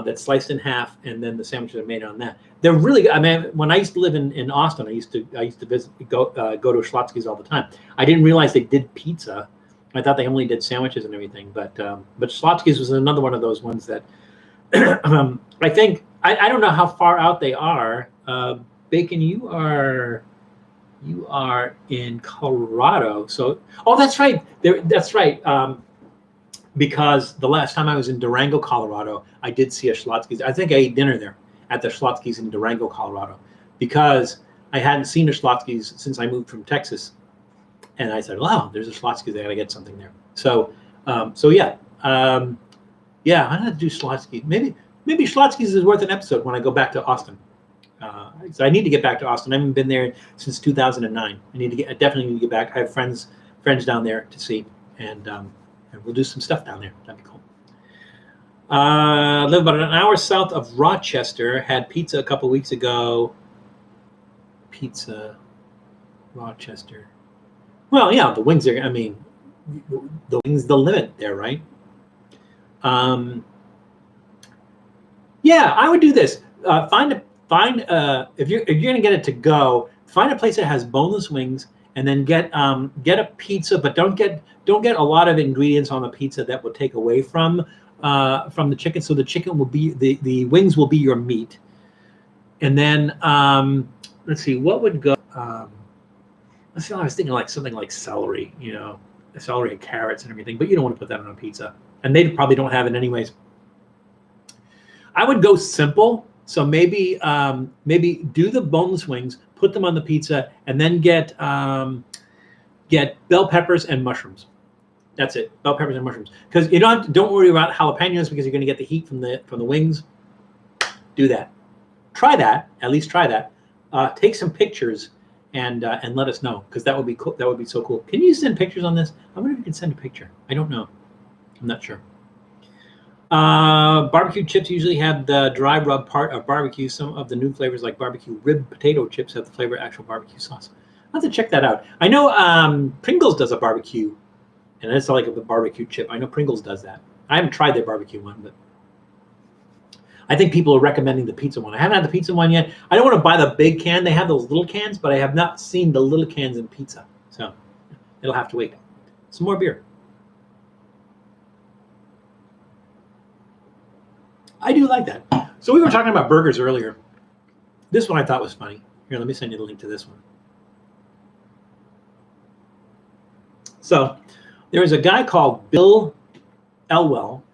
that's sliced in half, and then the sandwiches are made on that. They're really good. I mean, when I used to live in Austin, I used to go to Schlotzsky's all the time. I didn't realize they did pizza. I thought they only did sandwiches and everything. But Schlotzsky's was another one of those ones that I think I don't know how far out they are. Bacon, you are in Colorado, so that's right. That's right. Because the last time I was in Durango, Colorado, I did see a Schlotzsky's. I think I ate dinner there at the Schlotzsky's in Durango, Colorado, because I hadn't seen a Schlotzsky's since I moved from Texas. And I said, wow, there's a Schlotzsky's. I got to get something there. So yeah. Yeah, I'm going to do Schlotzsky's. Maybe Schlotzsky's is worth an episode when I go back to Austin. So I need to get back to Austin. I haven't been there since 2009. I definitely need to get back. I have friends down there to see, and we'll do some stuff down there. That'd be cool. Live about an hour south of Rochester. Had pizza a couple weeks ago. Pizza, Rochester. Well, yeah, the wings are. I mean, the wings the limit there, right? Yeah, I would do this. Find if you're gonna get it to go, find a place that has boneless wings, and then get a pizza, but don't get a lot of ingredients on the pizza that will take away from the chicken. So the chicken will be the wings will be your meat, and then let's see what would go. Let's see. I was thinking like something like celery, celery and carrots and everything, but you don't want to put that on a pizza, and they probably don't have it anyways. I would go simple. So maybe do the boneless wings, put them on the pizza, and then get bell peppers and mushrooms. That's it, bell peppers and mushrooms. Because you don't worry about jalapenos because you're going to get the heat from the wings. Do that. Try that. At least try that. Take some pictures and let us know, because that would be cool. That would be so cool. Can you send pictures on this? I wonder if you can send a picture. I don't know. I'm not sure. Barbecue chips usually have the dry rub part of barbecue. Some of the new flavors, like barbecue rib potato chips, have the flavor of actual barbecue sauce. I'll have to check that out. I know Pringles does a barbecue, and it's like a barbecue chip. I know Pringles does that. I haven't tried their barbecue one, but I think people are recommending the pizza one. I haven't had the pizza one yet. I don't want to buy the big can. They have those little cans, but I have not seen the little cans in pizza. So it'll have to wait. Some more beer. I do like that. So we were talking about burgers earlier. This one I thought was funny. Here, let me send you the link to this one. So there is a guy called Bill Elwell,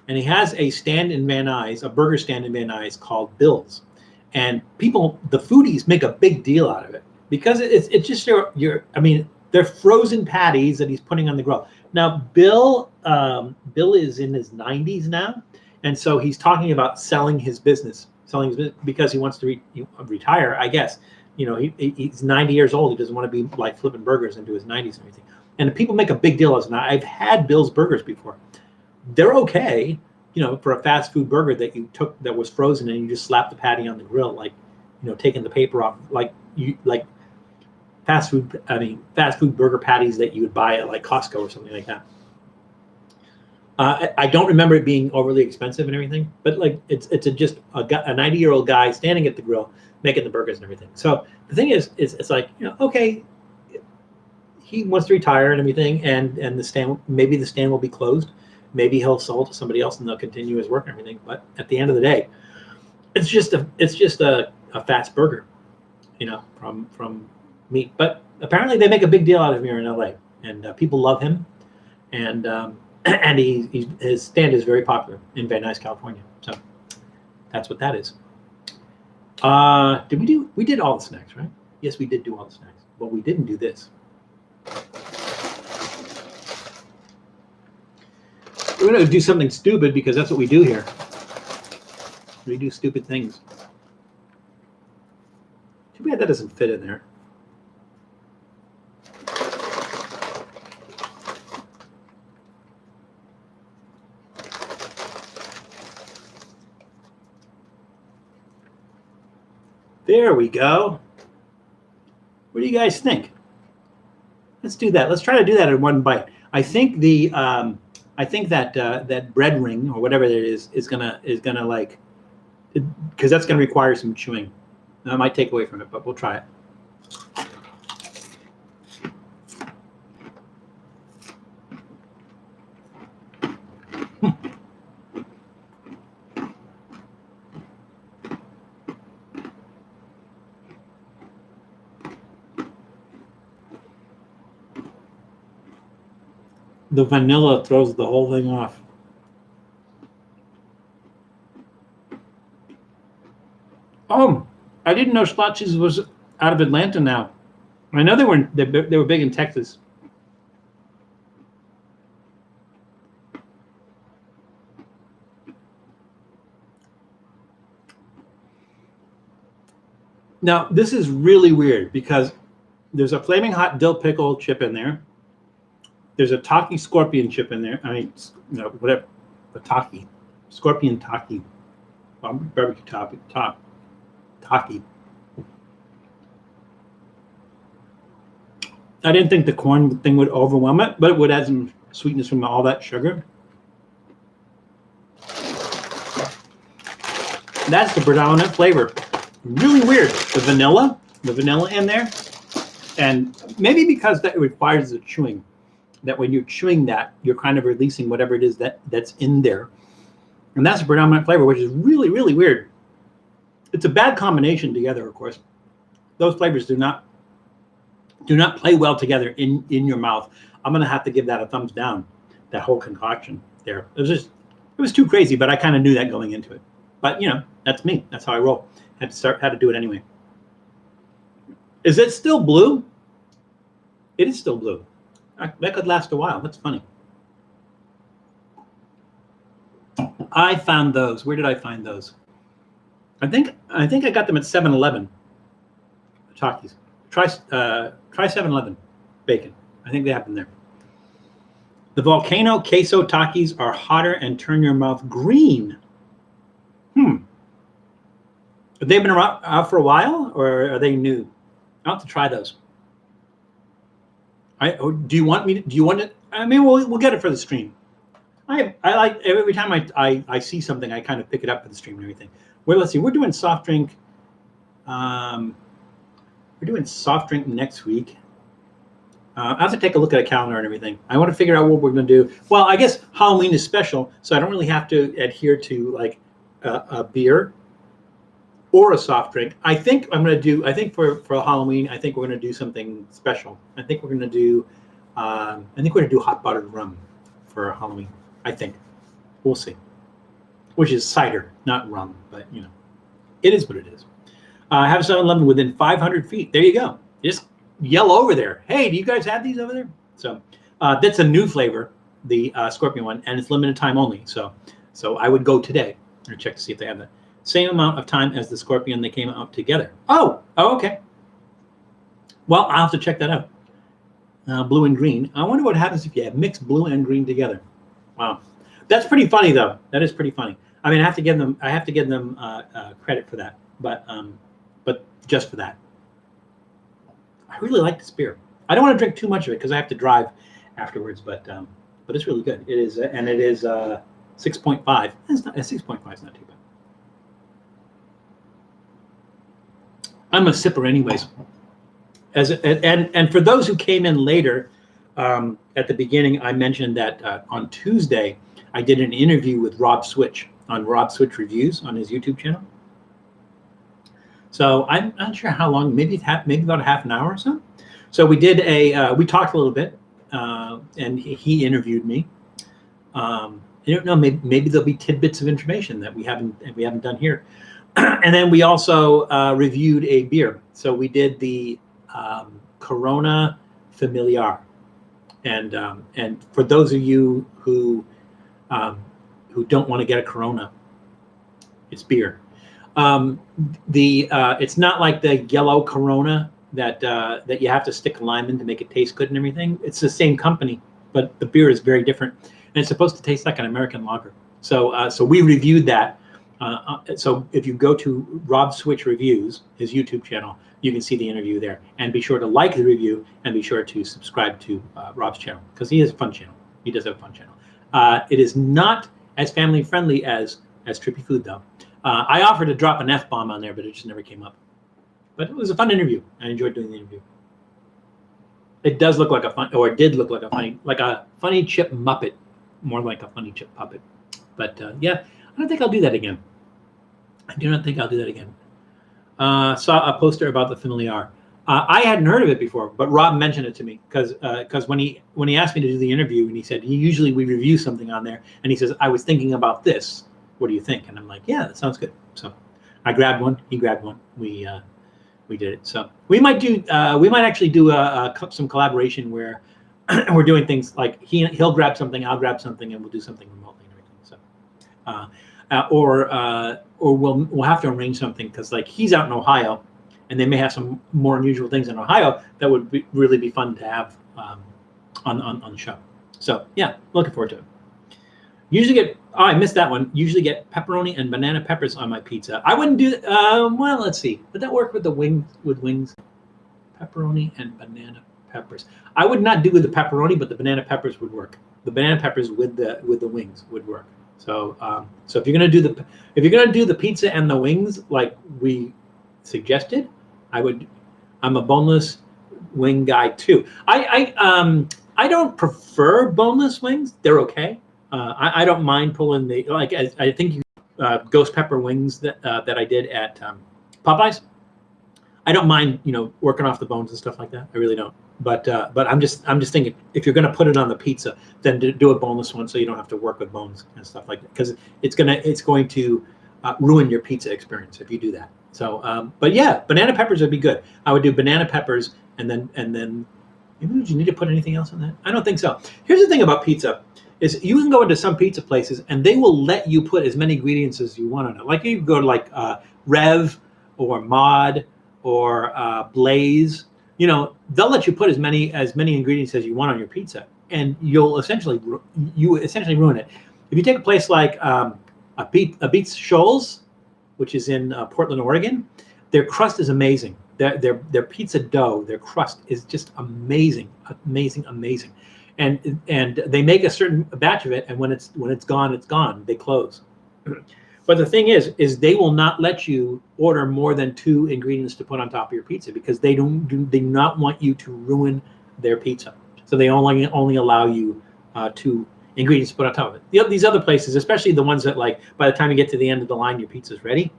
and he has a stand in Van Nuys, a burger stand in Van Nuys called Bill's. And people, the foodies, make a big deal out of it because it's just they're frozen patties that he's putting on the grill. Now, Bill is in his 90s now. And so he's talking about selling his business because he wants to retire, I guess. You know, he's 90 years old. He doesn't want to be like flipping burgers into his 90s and everything. And people make a big deal of it. Now, I've had Bill's Burgers before. They're okay, you know, for a fast food burger that you took that was frozen and you just slap the patty on the grill, like, you know, taking the paper off, like fast food burger patties that you would buy at like Costco or something like that. I don't remember it being overly expensive and everything, but like it's just a 90-year-old guy standing at the grill making the burgers and everything. So the thing is it's like, you know, okay, he wants to retire and everything, and the stand, maybe the stand will be closed, maybe he'll sell it to somebody else and they'll continue his work and everything. But at the end of the day, it's just a fast burger, you know, from meat. But apparently they make a big deal out of him here in LA, and people love him, and and his stand is very popular in Van Nuys, California. So that's what that is. We did all the snacks, right? Yes, we did do all the snacks, but we didn't do this. We're going to do something stupid because that's what we do here. We do stupid things. Too bad that doesn't fit in there. There we go. What do you guys think? Let's do that. Let's try to do that in one bite. I think that bread ring or whatever it is gonna like, because that's gonna require some chewing. That might take away from it, but we'll try it. The vanilla throws the whole thing off. Oh, I didn't know Schlotzi's was out of Atlanta now. I know they were big in Texas. Now, this is really weird because there's a Flamin Hot Dill Pickle chip in there. There's a Takis Scorpion chip in there. I mean, you know, whatever, the Taki, Scorpion Taki, barbecue Taki. I didn't think the corn thing would overwhelm it, but it would add some sweetness from all that sugar. That's the predominant flavor. Really weird. The vanilla in there, and maybe because that requires the chewing. That when you're chewing that, you're kind of releasing whatever it is that's in there. And that's a predominant flavor, which is really, really weird. It's a bad combination together, of course. Those flavors do not play well together in your mouth. I'm going to have to give that a thumbs down, that whole concoction there. It was too crazy, but I kind of knew that going into it. But, you know, that's me. That's how I roll. Had to do it anyway. Is it still blue? It is still blue. That could last a while. That's funny. I found those. Where did I find those? I think I got them at 7-Eleven. Takis. Try 7-Eleven bacon. I think they have them there. The volcano queso Takis are hotter and turn your mouth green. Have they been out for a while, or are they new? I'll have to try those. Do you want it? I mean, we'll get it for the stream. I like every time I see something, I kind of pick it up for the stream and everything. Well, let's see. We're doing soft drink. We're doing soft drink next week. I have to take a look at a calendar and everything. I want to figure out what we're going to do. Well, I guess Halloween is special, so I don't really have to adhere to like a beer or a soft drink. I think for Halloween, I think we're going to do something special. I think we're going to do hot buttered rum for Halloween. I think. We'll see. Which is cider, not rum, but you know, it is what it is. Have a 7-Eleven within 500 feet. There you go. Just yell over there. Hey, do you guys have these over there? So that's a new flavor, the Scorpion one, and it's limited time only. So I would go today and check to see if they have that. Same amount of time as the Scorpion, they came out together. Oh, okay. Well, I'll have to check that out. Blue and green. I wonder what happens if you mix blue and green together. Wow, that's pretty funny though. That is pretty funny. I mean, I have to give them credit for that, but just for that. I really like this beer. I don't want to drink too much of it because I have to drive afterwards, but it's really good. It is, and it is 6.5. It's not 6.5. It's not too bad. I'm a sipper, anyways. And for those who came in later, at the beginning, I mentioned that on Tuesday I did an interview with Rob Switch on Rob Switch Reviews on his YouTube channel. So I'm not sure how long, maybe about a half an hour or so. So we did we talked a little bit, and he interviewed me. I don't know, maybe there'll be tidbits of information that we haven't done here. And then we also reviewed a beer. So we did the Corona Familiar, and for those of you who don't want to get a Corona, it's beer. It's not like the yellow Corona that you have to stick lime in to make it taste good and everything. It's the same company, but the beer is very different, and it's supposed to taste like an American lager. So we reviewed that. So if you go to Rob Switch Reviews, his YouTube channel, you can see the interview there. And be sure to like the review and be sure to subscribe to Rob's channel because he has a fun channel. He does have a fun channel. It is not as family friendly as Trippy Food though. I offered to drop an F-bomb on there, but it just never came up. But it was a fun interview. I enjoyed doing the interview. It does look like it did look like a funny chip Muppet, more like a funny chip puppet. But yeah, I don't think I'll do that again. I do not think I'll do that again. Saw a poster about the Familiar. I hadn't heard of it before, but Rob mentioned it to me because when he asked me to do the interview, and he said usually we review something on there, and he says I was thinking about this. What do you think? And I'm like, yeah, that sounds good. So I grabbed one. He grabbed one. We did it. So we might actually do some collaboration where we're doing things like he'll grab something, I'll grab something, and we'll do something remotely and everything. So or we'll have to arrange something because like he's out in Ohio, and they may have some more unusual things in Ohio that would really be fun to have on the show. So yeah, looking forward to it. Usually I missed that one. Usually get pepperoni and banana peppers on my pizza. I wouldn't do well, let's see. Would that work with the wings? Pepperoni and banana peppers. I would not do with the pepperoni, but the banana peppers would work. The banana peppers with the wings would work. So so if you're gonna do the pizza and the wings like we suggested, I'm a boneless wing guy too. I don't prefer boneless wings. They're okay. I don't mind pulling I think ghost pepper wings that I did at Popeyes. I don't mind working off the bones and stuff like that. I really don't. But I'm just thinking if you're going to put it on the pizza, then do a boneless one so you don't have to work with bones and stuff like that because it's going to ruin your pizza experience if you do that. So but yeah, banana peppers would be good. I would do banana peppers and then would you need to put anything else in that? I don't think so. Here's the thing about pizza. Is you can go into some pizza places and they will let you put as many ingredients as you want on it. Like you can go to like Rev or Mod or Blaze. They'll let you put as many ingredients as you want on your pizza, and you essentially ruin it. If you take a place like a Beats Shoals, which is in Portland, Oregon, their crust is amazing. Their pizza dough, their crust is just amazing. And they make a certain batch of it, and when it's gone, it's gone. They close. But the thing is they will not let you order more than 2 ingredients to put on top of your pizza because they do not want you to ruin their pizza. So they only allow you 2 ingredients to put on top of it. These other places, especially the ones that like by the time you get to the end of the line, your pizza's ready.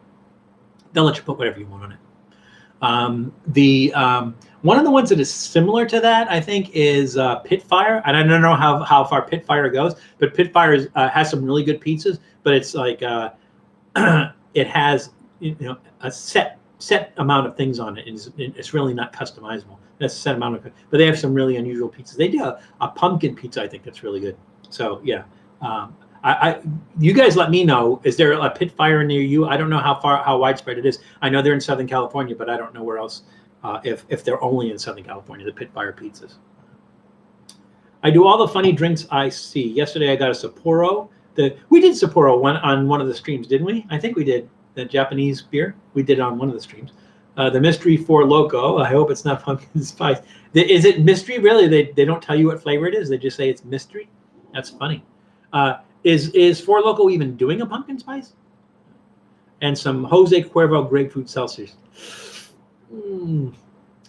They'll let you put whatever you want on it. One of the ones that is similar to that, I think, is Pitfire. And I don't know how far Pitfire goes, but Pitfire has some really good pizzas. But it's like it has a set amount of things on it. It's really not customizable. That's a set amount of. But they have some really unusual pizzas. They do a pumpkin pizza, I think, that's really good. So yeah. You guys let me know. Is there a Pitfire near you? I don't know how widespread it is. I know they're in Southern California, but I don't know where else if they're only in Southern California, the pit fire pizzas. I do all the funny drinks I see. Yesterday I got a Sapporo. We did Sapporo on one of the streams, didn't we? I think we did. The Japanese beer. We did it on one of the streams. The mystery Four Loko. I hope it's not pumpkin spice. Is it mystery really? They don't tell you what flavor it is. They just say it's mystery. That's funny. Is Four Loko even doing a pumpkin spice? And some Jose Cuervo grapefruit seltzers.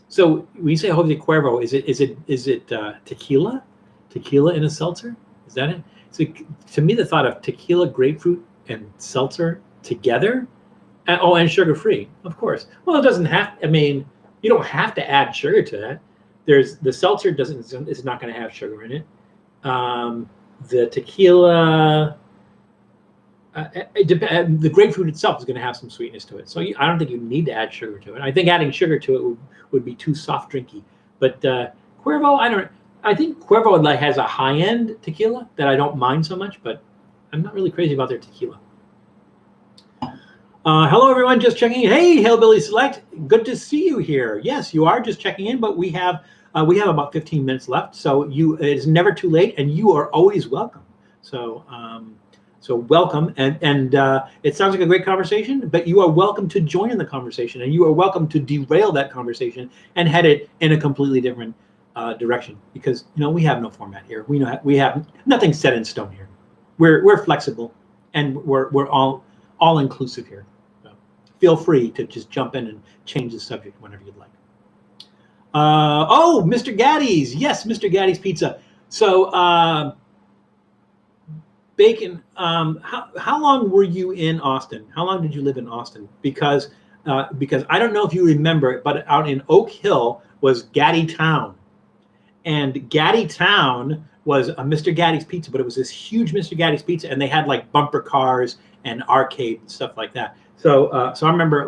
So when you say Jose Cuervo, is it tequila? Tequila in a seltzer? Is that it? So to me, the thought of tequila, grapefruit, and seltzer together, and sugar-free, of course. Well, it doesn't have. I mean, you don't have to add sugar to that. The seltzer is not going to have sugar in it. The tequila, the grapefruit itself is going to have some sweetness to it. So I don't think you need to add sugar to it. I think adding sugar to it would be too soft drinky. But Cuervo, I think Cuervo has a high-end tequila that I don't mind so much, but I'm not really crazy about their tequila. Hello, everyone. Just checking in. Hey, Hillbilly Select. Good to see you here. Yes, you are just checking in, but we have about 15 minutes left. So it's never too late, and you are always welcome. So welcome. And it sounds like a great conversation, but you are welcome to join in the conversation, and you are welcome to derail that conversation and head it in a completely different direction, because we have no format here. We have nothing set in stone here. We're flexible, and we're all inclusive here. So feel free to just jump in and change the subject whenever you'd like. Mr. Gaddy's, yes, Mr. Gaddy's Pizza. So Bacon, how long were you in Austin? How long did you live in Austin? Because I don't know if you remember, but out in Oak Hill was Gaddy Town. And Gaddy Town was a Mr. Gaddy's Pizza, but it was this huge Mr. Gaddy's Pizza, and they had like bumper cars and arcade and stuff like that. So I remember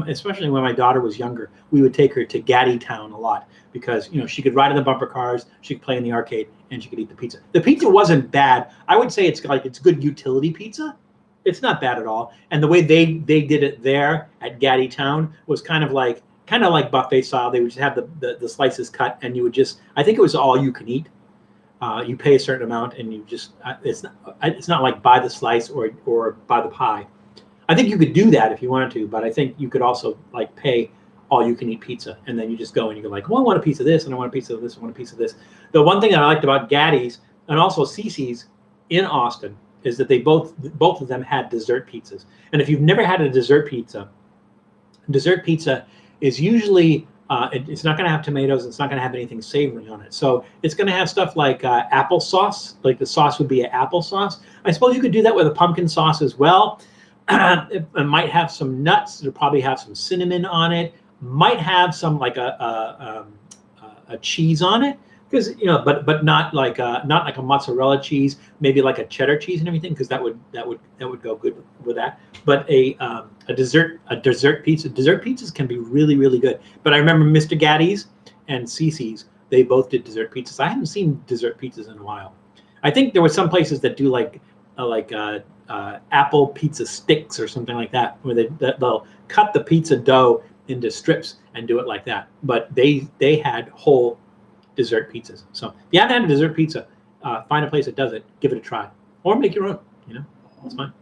especially when my daughter was younger, we would take her to Gaddy Town a lot because she could ride in the bumper cars, she could play in the arcade, and she could eat the pizza. The pizza wasn't bad. I would say it's good utility pizza. It's not bad at all. And the way they did it there at Gaddy Town was kind of like buffet style. They would just have the slices cut, and you would I think it was all you can eat. You pay a certain amount, and you just it's not like buy the slice or buy the pie. I think you could do that if you wanted to, but I think you could also pay all you can eat pizza, and then you just go and you go well, I want a piece of this, and I want a piece of this, I want a piece of this. The one thing that I liked about Gaddy's and also CC's in Austin is that they both of them had dessert pizzas. And if you've never had a dessert pizza is usually it's not going to have tomatoes. It's not going to have anything savory on it. So it's going to have stuff like applesauce, like the sauce would be applesauce. I suppose you could do that with a pumpkin sauce as well. It might have some nuts. It'll probably have some cinnamon on it. Might have some like a cheese on it, because but not like a mozzarella cheese. Maybe like a cheddar cheese and everything, because that would go good with that. But a dessert pizza. Dessert pizzas can be really, really good. But I remember Mr. Gaddy's and CC's. They both did dessert pizzas. I haven't seen dessert pizzas in a while. I think there were some places that do like apple pizza sticks or something like that, where they'll cut the pizza dough into strips and do it like that. But they had whole dessert pizzas. So if you haven't had a dessert pizza, find a place that does it, give it a try, or make your own. It's fine.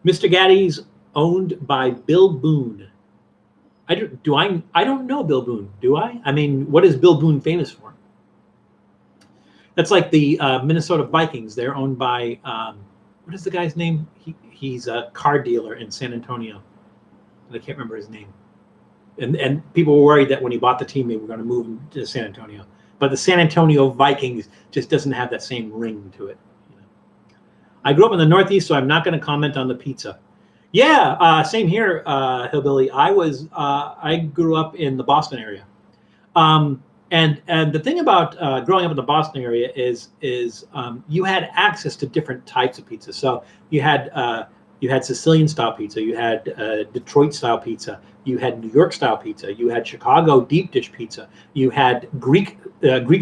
Mr. Gaddy's owned by Bill Boone. I don't know Bill Boone, do I? I mean, what is Bill Boone famous for? That's like the Minnesota Vikings. They're owned by what is the guy's name? He's a car dealer in San Antonio. I can't remember his name. And people were worried that when he bought the team, they were going to move him to San Antonio. But the San Antonio Vikings just doesn't have that same ring to it. I grew up in the Northeast, so I'm not going to comment on the pizza. Yeah, same here, Hillbilly. I grew up in the Boston area. And the thing about growing up in the Boston area is you had access to different types of pizza. So you had Sicilian style pizza, you had Detroit style pizza, you had New York style pizza, you had Chicago deep dish pizza, you had Greek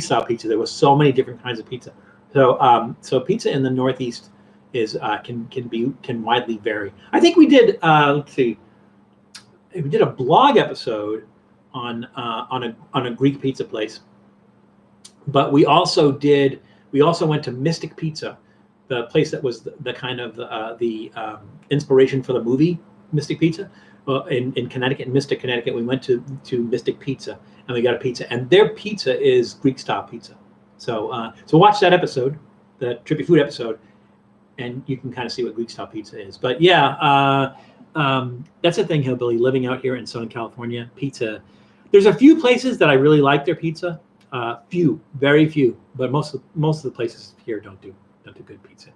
style pizza. There was so many different kinds of pizza. So pizza in the Northeast can widely vary. I think we did let's see, we did a blog episode on a Greek pizza place. But we also went to Mystic Pizza, the place that was the kind of the inspiration for the movie Mystic Pizza. In Connecticut, in Mystic, Connecticut, we went to Mystic Pizza and we got a pizza, and their pizza is Greek style pizza. So watch that episode, the Trippy Food episode, and you can kind of see what Greek style pizza is. But yeah, that's the thing, Hillbilly, living out here in Southern California. Pizza, there's a few places that I really like their pizza. Few, very few, but most of the places here don't do good pizza.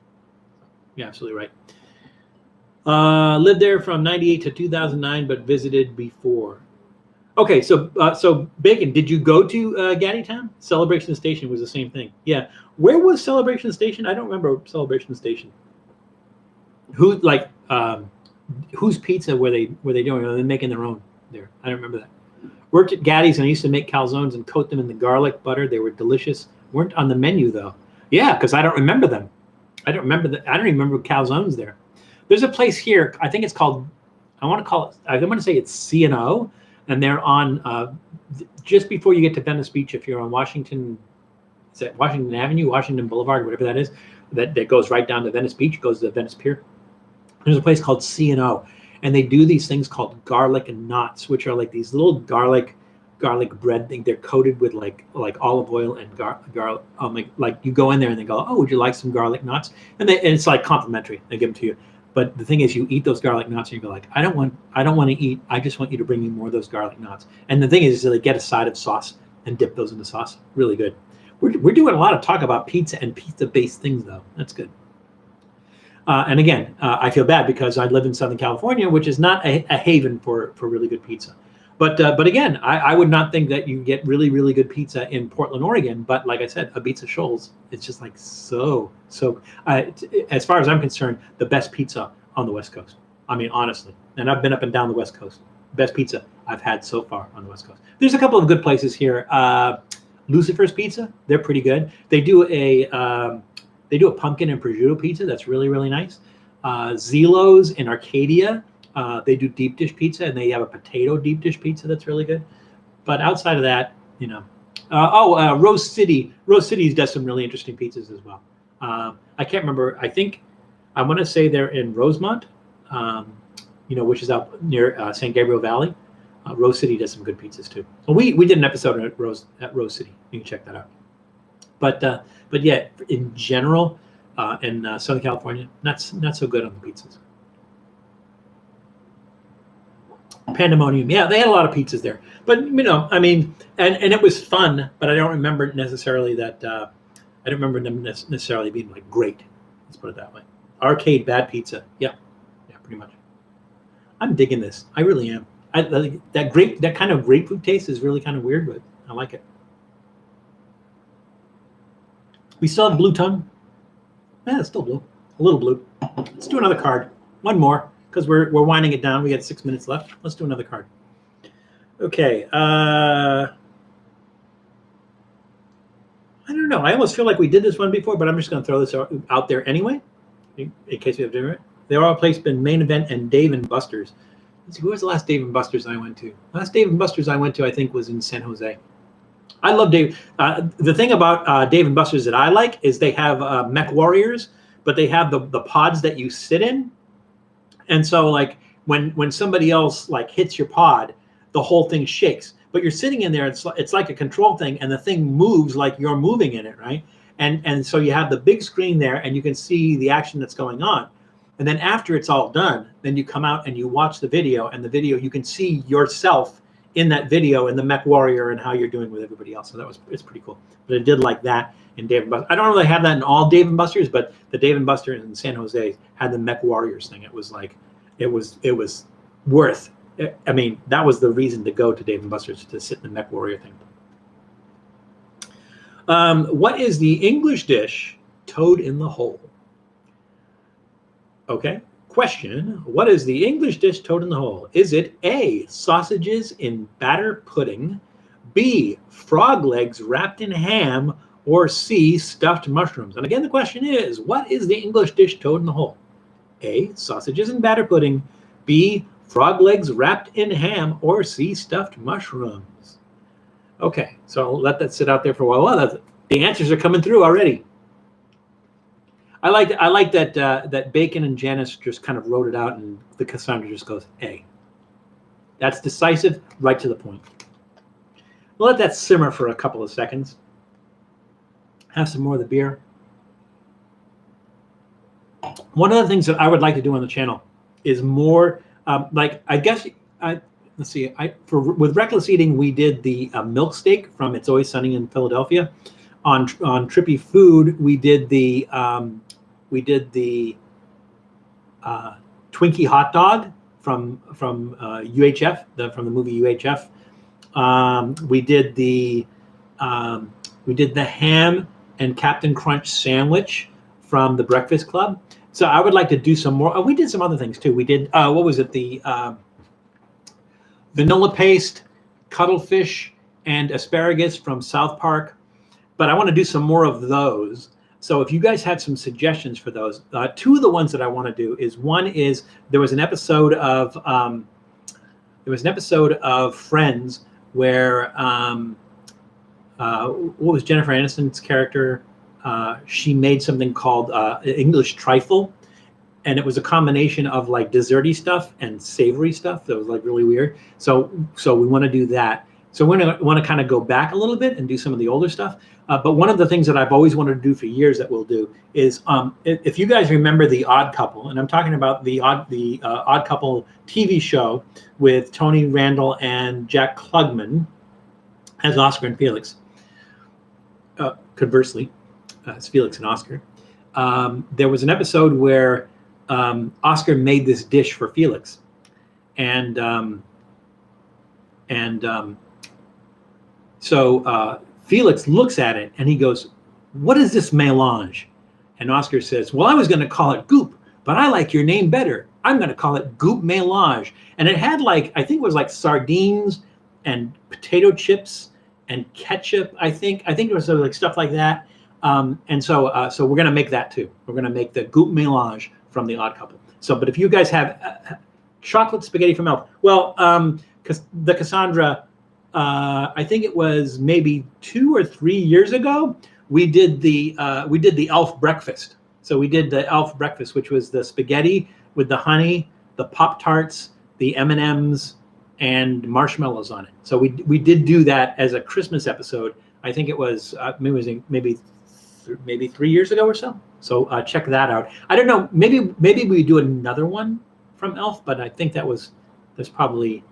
You're absolutely right. Lived there from 98 to 2009, but visited before. Okay, so Bacon, did you go to Gaddytown? Celebration Station was the same thing. Yeah, where was Celebration Station? I don't remember Celebration Station. Whose pizza were they doing? Are they making their own there? I don't remember that. Worked at Gaddy's and I used to make calzones and coat them in the garlic butter. They were delicious. Weren't on the menu though. Yeah, because I don't remember them. I don't even remember calzones there. There's a place here. I think it's called. I want to say it's C&O, and they're on just before you get to Venice Beach. If you're on Washington, is that Washington Avenue, Washington Boulevard, whatever that is, that goes right down to Venice Beach, goes to the Venice Pier. There's a place called C&O, and they do these things called garlic knots, which are like these little garlic bread thing. They're coated with like olive oil and garlic. Like you go in there and they go, oh, would you like some garlic knots? And it's like complimentary. They give them to you. But the thing is, you eat those garlic knots and you go like, I don't want to eat. I just want you to bring me more of those garlic knots. And the thing is they get a side of sauce and dip those in the sauce. Really good. We're doing a lot of talk about pizza and pizza-based things though. That's good. And again, I feel bad because I live in Southern California, which is not a haven for really good pizza. But again, I would not think that you get really, really good pizza in Portland, Oregon. But like I said, Ibiza Shoals, it's just like so. As far as I'm concerned, the best pizza on the West Coast. I mean, honestly. And I've been up and down the West Coast. Best pizza I've had so far on the West Coast. There's a couple of good places here. Lucifer's Pizza, they're pretty good. They do a pumpkin and prosciutto pizza that's really, really nice. Zelo's in Arcadia. They do deep dish pizza, and they have a potato deep dish pizza that's really good. But outside of that, Rose City. Rose City does some really interesting pizzas as well. I can't remember. I want to say they're in Rosemont, which is out near San Gabriel Valley. Rose City does some good pizzas too. So we did an episode at Rose City. You can check that out. But yeah, in general, in Southern California, not so good on the pizzas. Pandemonium, yeah, they had a lot of pizzas there, but I mean, and it was fun, but I don't remember necessarily that. I don't remember them necessarily being like great. Let's put it that way. Arcade bad pizza, yeah, pretty much. I'm digging this. I really am. That kind of grapefruit taste is really kind of weird, but I like it. We still have blue tongue. Yeah, it's still blue, a little blue. Let's do another card. One more. Because we're winding it down. We got 6 minutes left. Let's do another card. Okay. I don't know. I almost feel like we did this one before, but I'm just going to throw this out there anyway, in case we have to do it. They're all placed in Main Event and Dave & Buster's. Let's see, who was the last Dave & Buster's I went to? Last Dave & Buster's I went to, I think, was in San Jose. I love Dave. The thing about Dave & Buster's that I like is they have Mech Warriors, but they have the pods that you sit in. And so like when somebody else like hits your pod, the whole thing shakes. But you're sitting in there, it's like a control thing, and the thing moves like you're moving in it, right? And so you have the big screen there, and you can see the action that's going on. And then after it's all done, then you come out and you watch the video, and the video you can see yourself in that video in the Mech Warrior and how you're doing with everybody else. So it's pretty cool. But it did like that in Dave & Buster's. I don't really have that in all Dave & Buster's, but the Dave & Buster's in San Jose had the Mech Warriors thing. It was like, it was worth. I mean, that was the reason to go to Dave & Buster's, to sit in the Mech Warrior thing. What is the English dish toad in the hole? Okay. Question, what is the English dish toad in the hole? Is it A, sausages in batter pudding, B, frog legs wrapped in ham, or C, stuffed mushrooms? And again, the question is, what is the English dish toad in the hole? A, sausages in batter pudding, B, frog legs wrapped in ham, or sea stuffed mushrooms. Okay, so I'll let that sit out there for a while. Well, the answers are coming through already. I like that that Bacon and Janice just kind of wrote it out, and the Cassandra just goes A. That's decisive, right to the point. We'll let that simmer for a couple of seconds. Have some more of the beer. One of the things that I would like to do on the channel is more, like, I guess, let's see, with Reckless Eating, we did the milk steak from It's Always Sunny in Philadelphia. On Trippy Food, we did the Twinkie hot dog from UHF, from the movie UHF. We did the ham and Captain Crunch sandwich from the Breakfast Club. So I would like to do some more. We did some other things too. We did what was it? The vanilla paste, cuttlefish, and asparagus from South Park. But I want to do some more of those. So if you guys have some suggestions for those, two of the ones that I want to do is, one is there was an episode of Friends where what was Jennifer Aniston's character? She made something called English trifle, and it was a combination of like desserty stuff and savory stuff that was like really weird. So we want to do that. So we're going to want to kind of go back a little bit and do some of the older stuff. But one of the things that I've always wanted to do for years that we'll do is, if you guys remember The Odd Couple, and I'm talking about the Odd Couple TV show with Tony Randall and Jack Klugman as Oscar and Felix. Conversely, as Felix and Oscar. There was an episode where Oscar made this dish for Felix, and so Felix looks at it and he goes, "What is this melange?" And Oscar says, "Well, I was going to call it goop, but I like your name better. I'm going to call it goop melange." And it had like, I think it was like sardines and potato chips and ketchup. I think it was like stuff like that. And so we're going to make that too. We're going to make the goop melange from The Odd Couple. So, but if you guys have chocolate spaghetti from Elf, well, because the Cassandra, I think it was maybe 2 or 3 years ago, we did the Elf breakfast. So we did the Elf breakfast, which was the spaghetti with the honey, the Pop-Tarts, the M&Ms, and marshmallows on it. So we did do that as a Christmas episode. I think it was maybe 3 years ago or so. So check that out. I don't know. Maybe we do another one from Elf, but I think that's probably.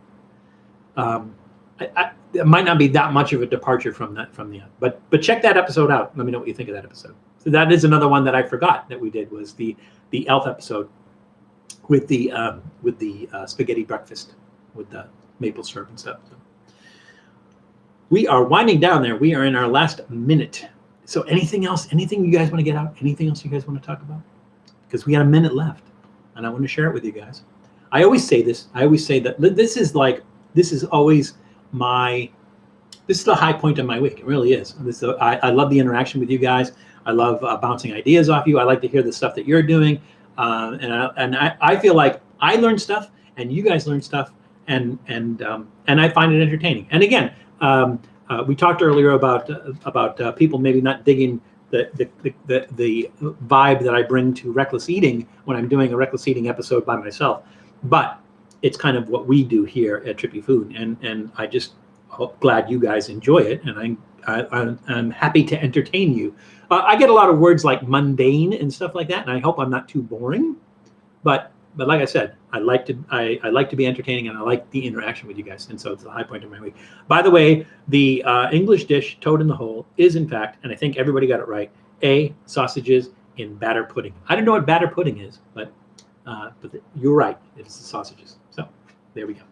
It might not be that much of a departure from the but check that episode out. Let me know what you think of that episode. So that is another one that I forgot that we did, was the Elf episode with the spaghetti breakfast with the maple syrup and stuff. So we are winding down there. We are in our last minute. So anything else? Anything you guys want to get out? Anything else you guys want to talk about? Because we got a minute left, and I want to share it with you guys. I always say this. I always say that this is always this is the high point of my week. It really is. I love the interaction with you guys. I love bouncing ideas off you. I like to hear the stuff that you're doing, and I feel like I learn stuff and you guys learn stuff, and I find it entertaining. And again, we talked earlier about people maybe not digging the vibe that I bring to Reckless Eating when I'm doing a Reckless Eating episode by myself, but it's kind of what we do here at Trippy Food, and I just glad you guys enjoy it, and I'm happy to entertain you. I get a lot of words like mundane and stuff like that, and I hope I'm not too boring. But like I said, I like to be entertaining, and I like the interaction with you guys, and so it's the high point of my week. By the way, the English dish Toad in the Hole is, in fact, and I think everybody got it right, sausages in batter pudding. I don't know what batter pudding is, but you're right. It's the sausages. So there we go.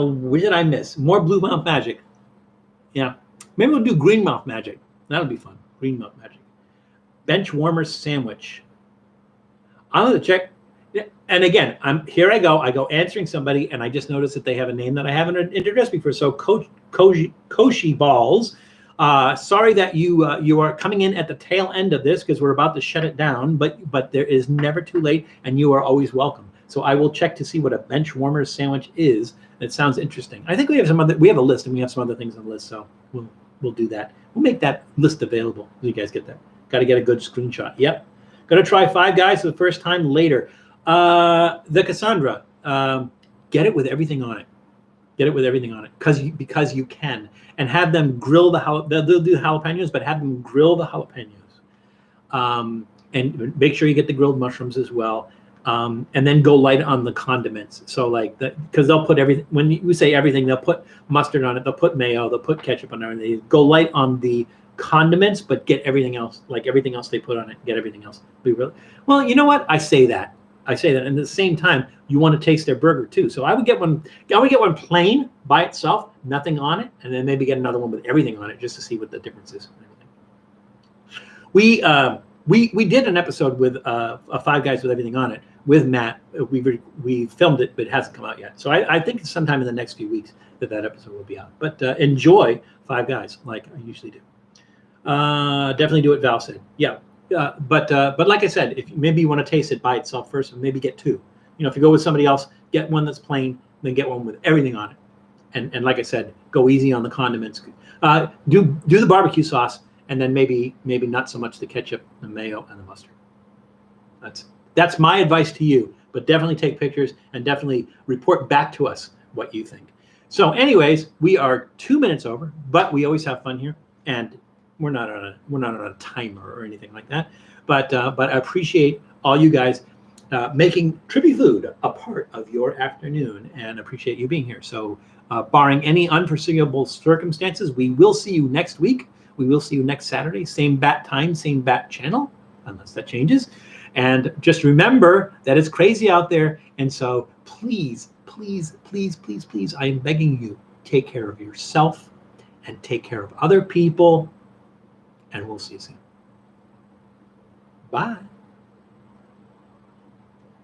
What did I miss? More blue mouth magic. Yeah. Maybe we'll do green mouth magic. That'll be fun. Green mouth magic. Bench warmer sandwich. I'm going to check. And again, I go answering somebody, and I just noticed that they have a name that I haven't introduced before. So Koshi Balls. Sorry that you are coming in at the tail end of this, because we're about to shut it down, but there is never too late, and you are always welcome. So I will check to see what a bench warmer sandwich is. It sounds interesting. I think we have some other. We have a list, and we have some other things on the list. So we'll do that. We'll make that list available so you guys get that. Got to get a good screenshot. Yep. Going to try Five Guys for the first time later. The Cassandra, get it with everything on it. Get it with everything on it because you can, and have them grill they'll do jalapenos, but have them grill the jalapenos, and make sure you get the grilled mushrooms as well, and then go light on the condiments. So like because they'll put everything. When we say everything, they'll put mustard on it, they'll put mayo, they'll put ketchup on it. They go light on the condiments, but get everything else, like everything else they put on it. Get everything else. Well, you know what? I say that. And at the same time, you want to taste their burger too. So I would get one plain by itself, nothing on it, and then maybe get another one with everything on it just to see what the difference is. We did an episode with a Five Guys with everything on it with Matt. We filmed it, but it hasn't come out yet. So I think it's sometime in the next few weeks that episode will be out. But enjoy Five Guys like I usually do. Definitely do what Val said. Yeah. But like I said, if maybe you want to taste it by itself first, and maybe get two. If you go with somebody else, get one that's plain, then get one with everything on it. And like I said, go easy on the condiments. Do the barbecue sauce, and then maybe not so much the ketchup, the mayo, and the mustard. That's my advice to you. But definitely take pictures and definitely report back to us what you think. So, anyways, we are 2 minutes over, but we always have fun here, and we're not on a timer or anything like that, but I appreciate all you guys making Trippy Food a part of your afternoon, and appreciate you being here. So barring any unforeseeable circumstances, we will see you next week. We will see you next Saturday, same bat time, same bat channel, unless that changes. And just remember that it's crazy out there, and so please, I am begging you, take care of yourself and take care of other people. And we'll see you soon. Bye.